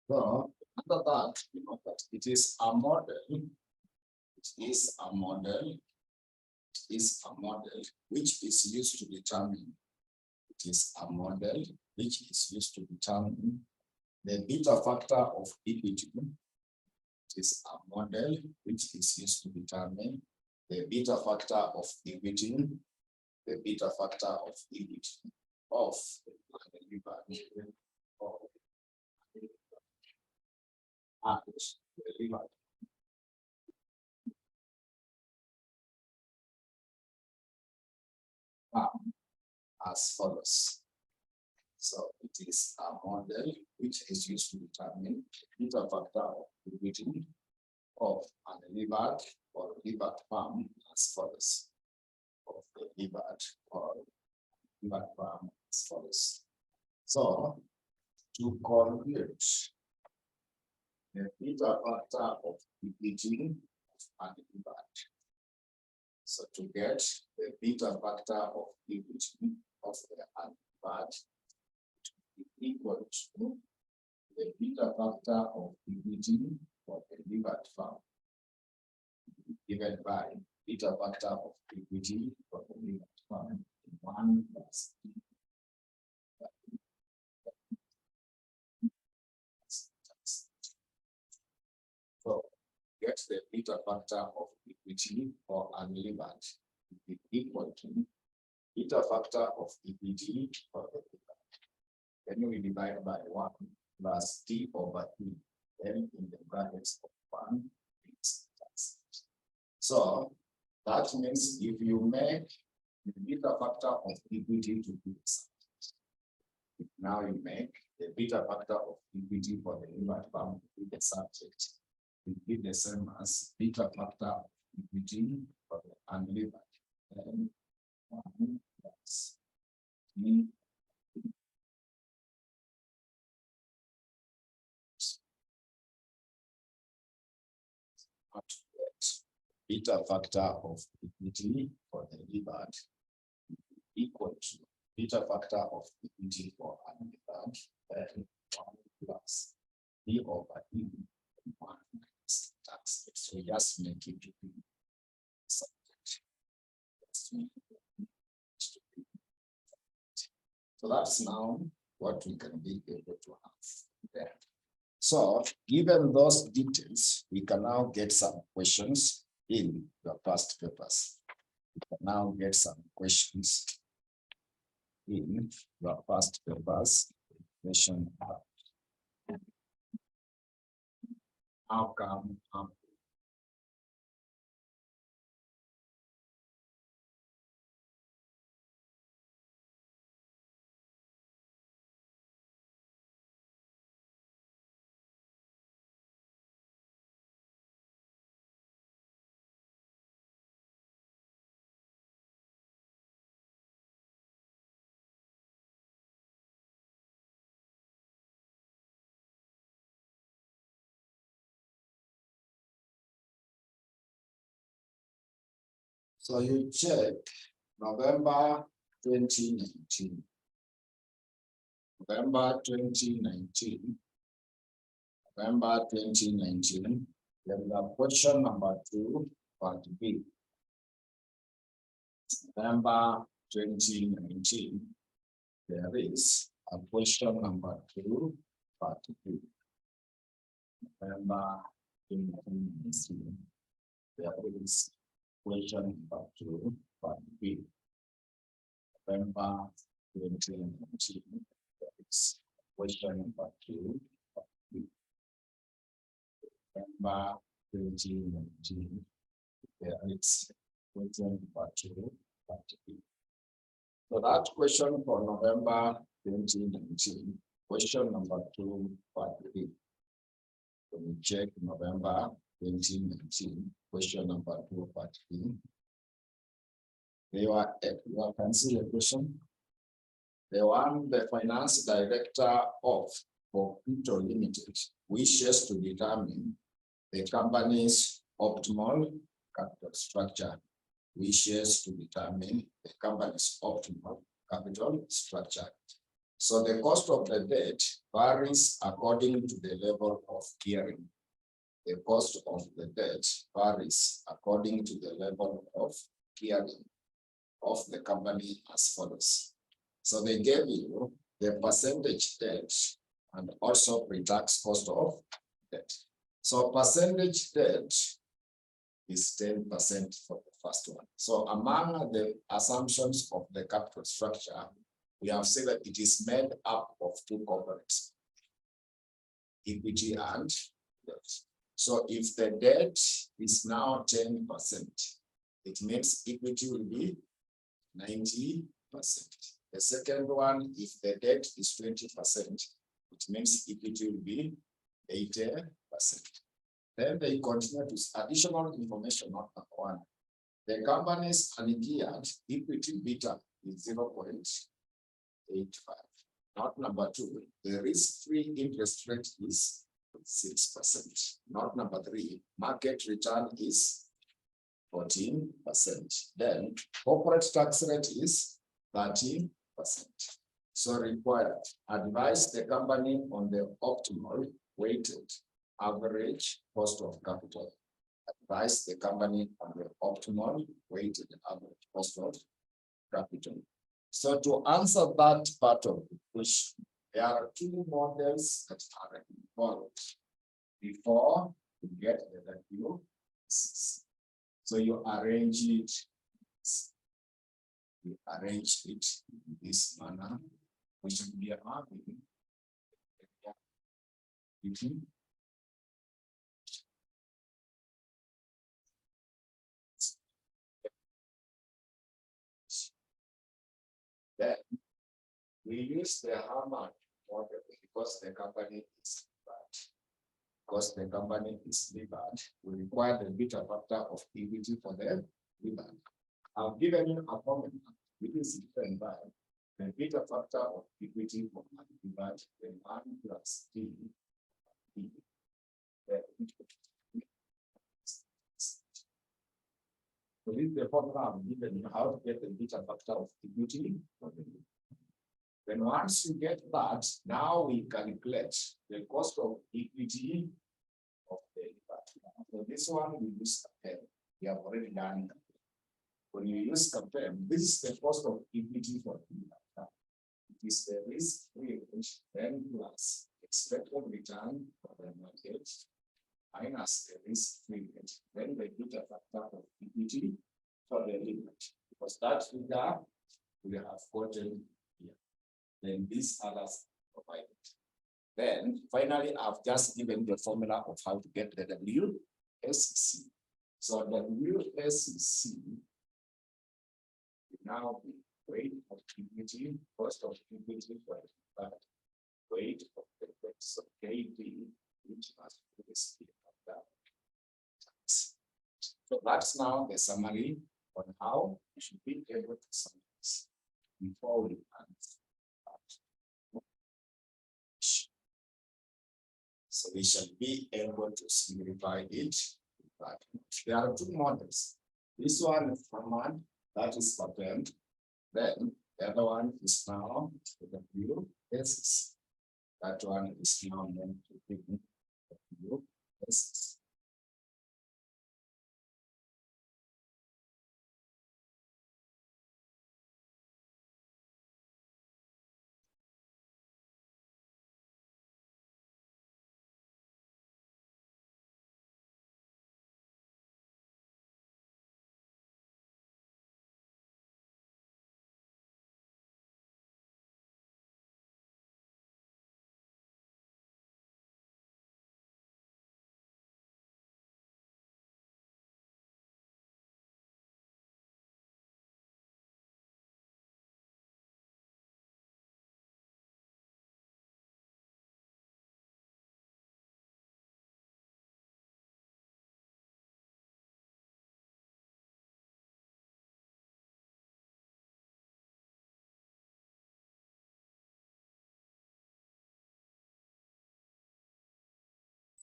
so after that, you know that it is a model. It is a model. It is a model which is used to determine. It is a model which is used to determine the beta factor of equity. It is a model which is used to determine the beta factor of equity. The beta factor of equity of as follows. So it is a model which is used to determine the beta factor of equity of an levered or levered firm as follows. Of the levered or levered firm as follows. So to compute the beta factor of equity of an levered. So to get the beta factor of equity of the unlevered to be equal to the beta factor of equity for the levered firm given by beta factor of equity for the levered firm 1 plus so get the beta factor of equity for unlevered to be equal to beta factor of equity for the levered. then we divide by 1 plus T over 3. Then in the brackets of 1 is tax. So that means if you make the beta factor of equity to be now you make the beta factor of equity for the levered farm to be the subject. It will be the same as beta factor of equity for the unlevered. Then 1 plus T beta factor of equity for the levered equal to beta factor of equity for unlevered, then 1 plus D over E 1 minus tax. So just make it to be subject. So that's now what we can be able to have there. So given those details, we can now get some questions in your past papers. We can now get some questions in your past papers. Question how come so you check November 2019. November 2019. November 2019. Then we have question number 2, part B. November 2019. There is a question number 2, part B. November 2019. There is question number 2, part B. November 2019. There is question number 2, part B. November 2019. There is question number 2, part B. So that question for November 2019, question number 2, part B. So we check November 2019, question number 2, part B. You can see the question. The one the finance director of Copito Limited wishes to determine the company's optimal capital structure. Wishes to determine the company's optimal capital structure. So the cost of the debt varies according to the level of gearing. The cost of the debt varies according to the level of gearing of the company as follows. So they gave you the percentage debt and also pre-tax cost of debt. So percentage debt is 10% for the first one. So among the assumptions of the capital structure, we have said that it is made up of 2 components, equity and debt. So if the debt is now 10%, it means equity will be 90%. The second one, if the debt is 20%, it means equity will be 80%. Then they continue to additional information, not number 1. The company's ungeared equity beta is 0.85. Not number 2, the risk-free interest rate is 6%. Not number 3, market return is 14%. Then corporate tax rate is 13%. So required, advise the company on the optimal weighted average cost of capital. Advise the company on the optimal weighted average cost of capital. So to answer that part of the question, there are 2 models that are involved before you get the value. So you arrange it. You arrange it in this manner. we should be having between then we use the Hammond model because the company is bad. Because the company is bad, we require the beta factor of equity for the bad. I've given you a formula which is different by the beta factor of equity for bad, then 1 plus D. So this is the formula I've given you how to get the beta factor of equity. Then once you get that, now we calculate the cost of equity of the bad. So this one we use compare. We have already done that. When you use compare, this is the cost of equity for the bad. It is the risk-free rate, then plus expected return for the market minus the risk-free rate, then the beta factor of equity for the limit. Because that figure we have gotten here. Then these others provided. Then finally, I've just given the formula of how to get the WSC. So WSC now be weight of equity, cost of equity for that weight of the weight. So KB, which must be the speed of that. So that's now the summary on how we should be able to summarize before we answer. So we shall be able to simplify it. But there are two models. This one is command, that is patent. Then the other one is now the WSC. That one is now meant to be WSC.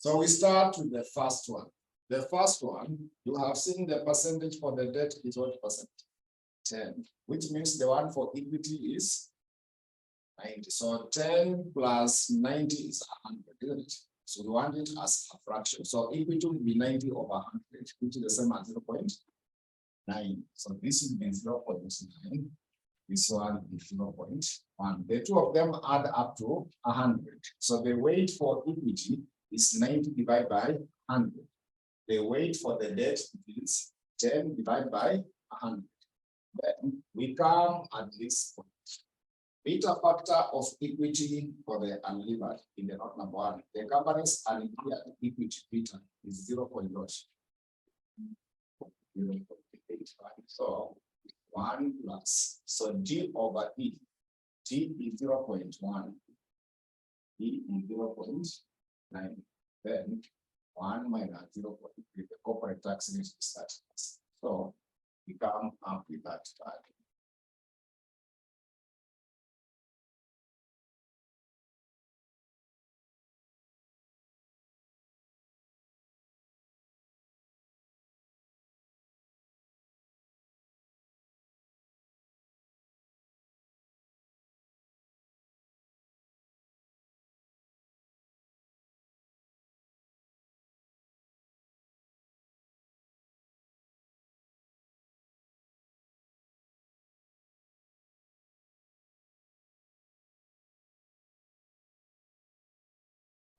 So we start with the first one. The first one, you have seen the percentage for the debt is what percent? 10, which means the one for equity is 90. So 10 plus 90 is 100, isn't it? So we want it as a fraction. So equity will be 90 over 100, which is the same as 0.9. So this will be 0.9. This one is 0.1. The two of them add up to 100. So the weight for equity is 90 divided by 100. The weight for the debt is 10 divided by 100. Then we come at this point. Beta factor of equity for the unlevered in the note number 1. The company's unlevered equity beta is 0.0. So 1 plus. So D over E. D is 0.1. E is 0.9. Then 1 minus 0.3. The corporate tax rate is that. So we come up with that value.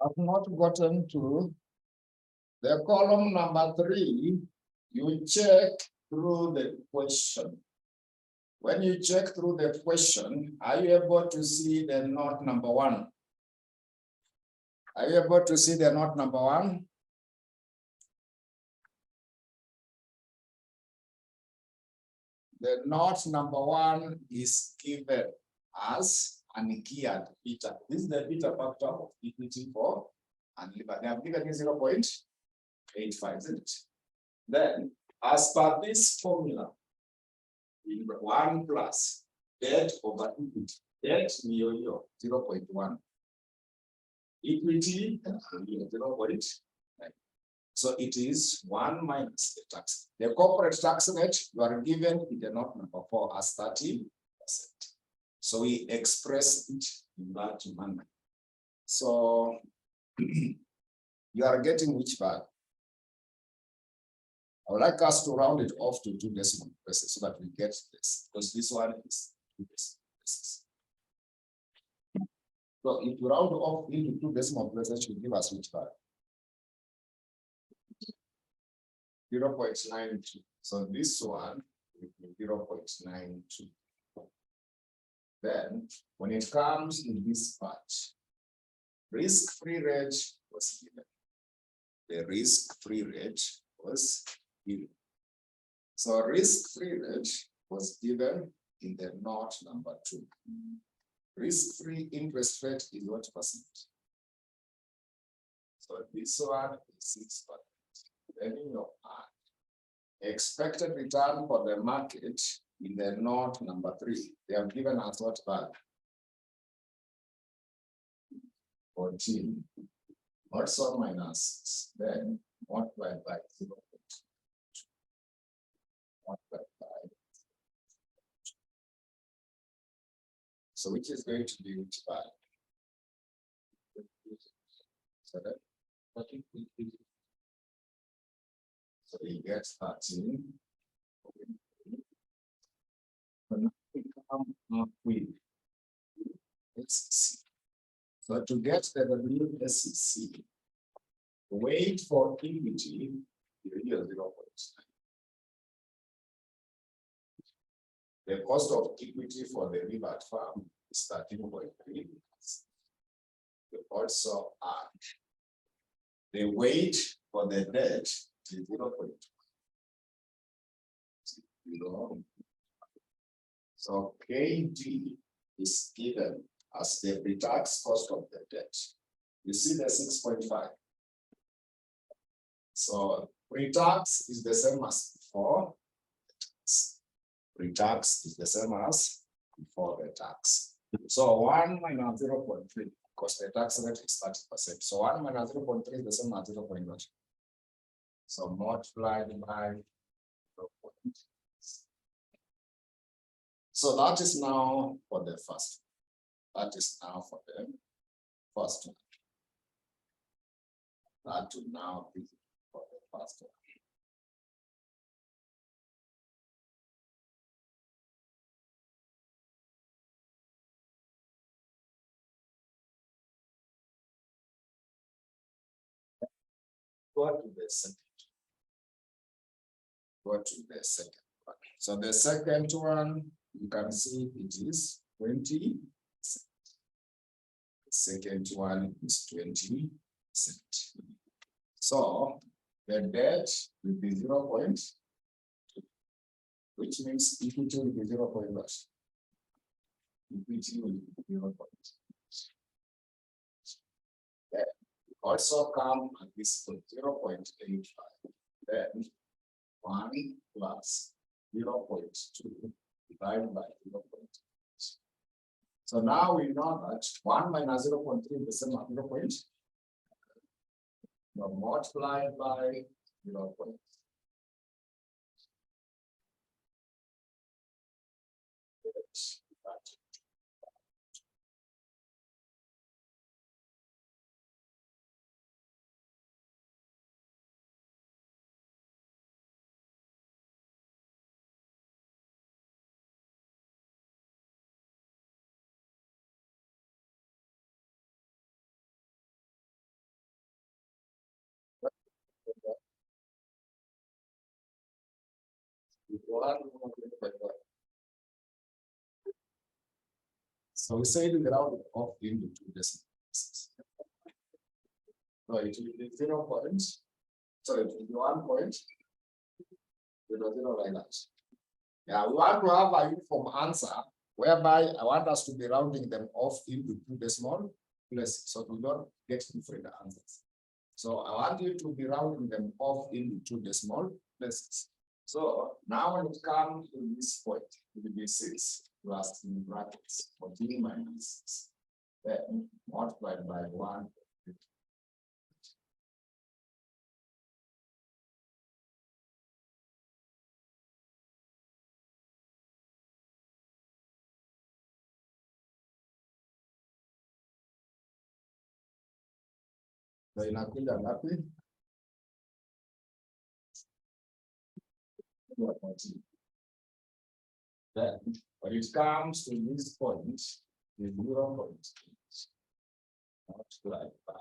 I've not gotten to the column number 3. You check through the question. When you check through the question, are you able to see the note number 1? Are you able to see the note number 1? The note number 1 is given as ungeared beta. This is the beta factor of equity for unlevered. They have given you 0.85, isn't it? Then, as per this formula, 1 plus debt over equity. Debt, 0.1. Equity, 0.9. So it is 1 minus the tax. The corporate tax rate you are given in the note number 4 as 30%. So we express it in that manner. So you are getting which value? I would like us to round it off to 2 decimal places so that we get this, because this one is 2 decimal places. So if you round off into 2 decimal places, it should give us which value? 0.92. So this one will be 0.92. Then, when it comes to this part, risk-free rate was given. The risk-free rate was given. So risk-free rate was given in the note number 2. Risk-free interest rate is what percent? So this one is 6%. Then in your part, expected return for the market in the note number 3, they have given us what value? 14. What's on minus? Then multiplied by 0.2. Multiplied by. So which is going to be which value? So that 14. So you get 13. SEC. So to get the WSEC, wait for equity, you 0.9. The cost of equity for the Rivat farm is 13.3. You also add the weight for the debt to 0.2. So KD is given as the pre-tax cost of the debt. You see the 6.5. So pre-tax is the same as before. Pre-tax is the same as before the tax. So 1 minus 0.3, because the tax rate is 30%. So 1 minus 0.3 is the same as 0.1. So multiplied by 0.3. So that is now for the first. That is now for the first one. That will now be for the first one. Go to the second. Go to the second one. So the second one, you can see it is 20%. The second one is 20%. So the debt will be 0.2, which means equity will be 0.1. Equity will be 0.2. Then also come at this 0.85. Then 1 plus 0.2 divided by 0.2. So now we know that 1 minus 0.3 is the same as 0.2. Multiplied by 0.2. So we say we round it off into two decimal places. So it will be 0 point. So it will be 1 point. 0 like that. Yeah, we want to have a uniform answer whereby I want us to be rounding them off into two decimal places so we don't get different answers. So I want you to be rounding them off into two decimal places. So now when it comes to this point, it will be 6 plus in brackets 14 minus 6. Then multiplied by 1. So inakuja ngapi? Then when it comes to this point, the 0 point multiplied by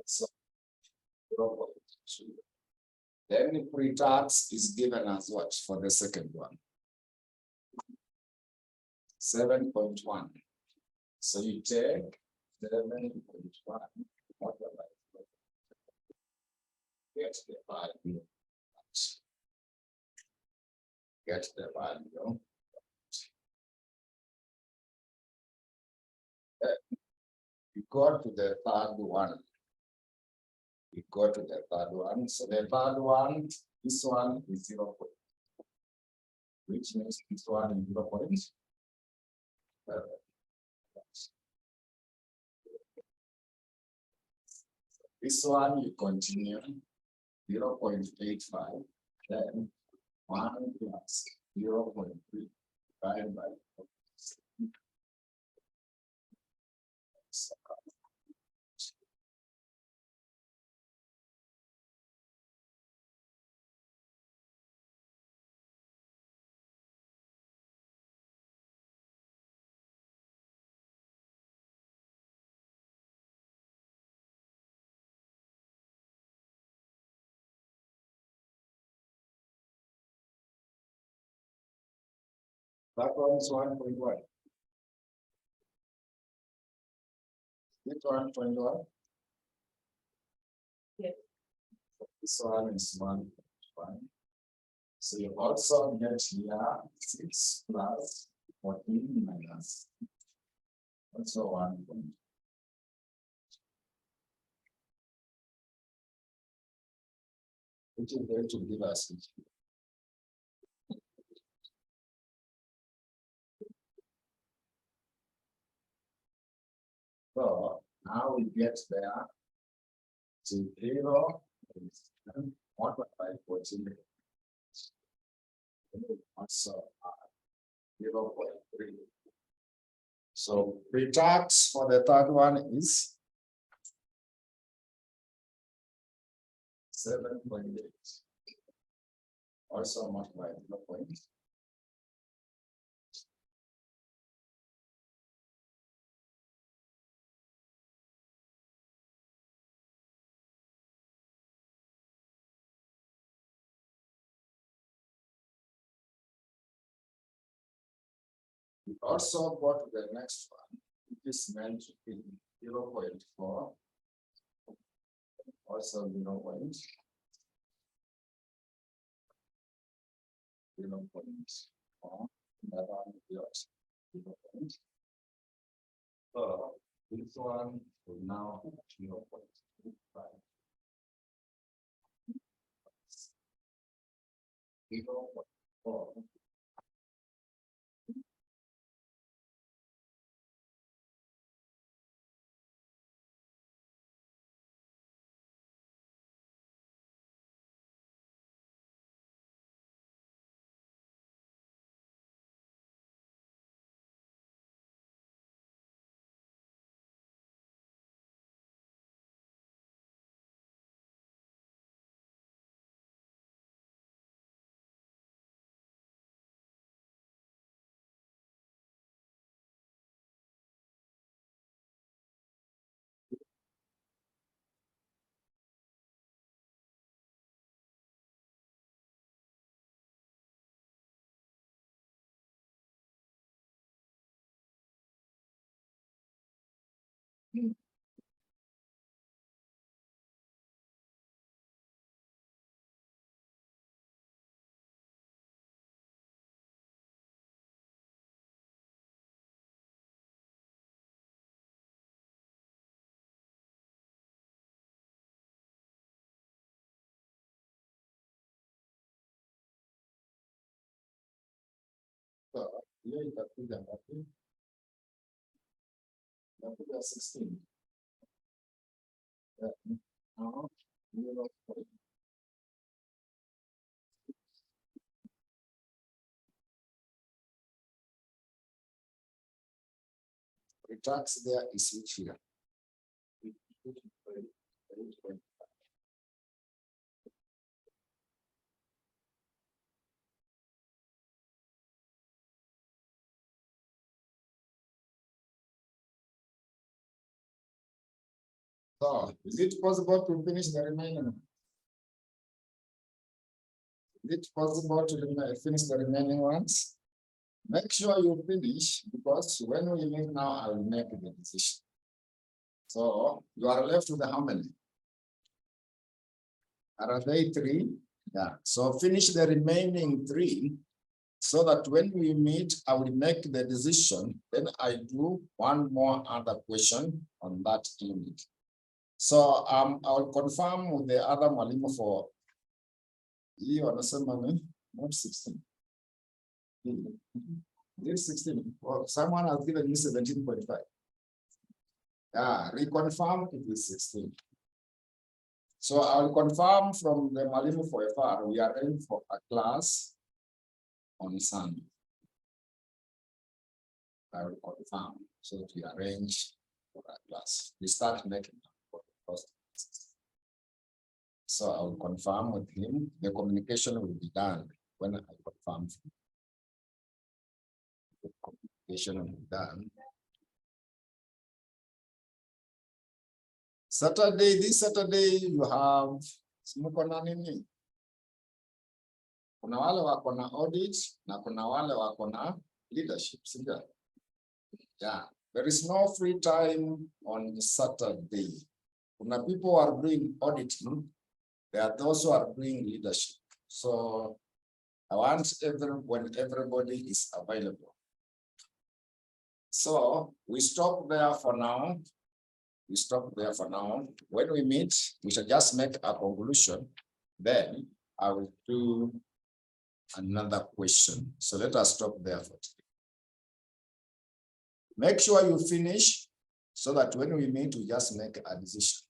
so 0.2. Then pre-tax is given as what for the second one? 7.1. So you take 7.1 multiplied by get the value. Get the value. You go to the third one. We go to the third one. So the third one, this one is 0 point, which means this one is 0 point. This one you continue 0.85, then 1 plus 0.3 divided by 4. That one is 1.1. This 1.1. Yes. This one is 1.1. So you also get here 6 plus 14 minus also 1 point. Which is going to give us it. So now we get there to 0 multiplied by 14. Also 0.3. So pre-tax for the third one is 7.8. Also multiplied by 0.3. We also go to the next one, which is meant to be 0.4. Also 0.4. That one is 0.4. So this one will now 0.25. 0.4. Hiyo itakuja ngapi? Itakuja 16. Yeah. The tax there is which here? So, is it possible to finish the remaining? Is it possible to finish the remaining ones? Make sure you finish, because when we make now, I will make the decision. So you are left with how many? Are they 3? Yeah. So finish the remaining 3, so that when we meet, I will make the decision. Then I do one more other question on that unit. So I will confirm with the other mwalimu for you understand, not 16. This 16. Well, someone has given me 17.5. Yeah, reconfirm it is 16. So I'll confirm from the mwalimu for FR, we are in for a class on Sunday. I will confirm, so that we arrange for a class. We start making for the first. So I will confirm with him. The communication will be done when I confirm. The communication will be done. Saturday, this Saturday you have kuna nini? Kuna wale wako na audit na kuna wale wako na leadership. Yeah, there is no free time on Saturday. Kuna people who are doing auditing, there are those who are doing leadership. So I want when everybody is available. So we stop there for now. We stop there for now. When we meet, we shall just make a conclusion. Then I will do another question. So let us stop there for today. Make sure you finish, so that when we meet, we just make a decision.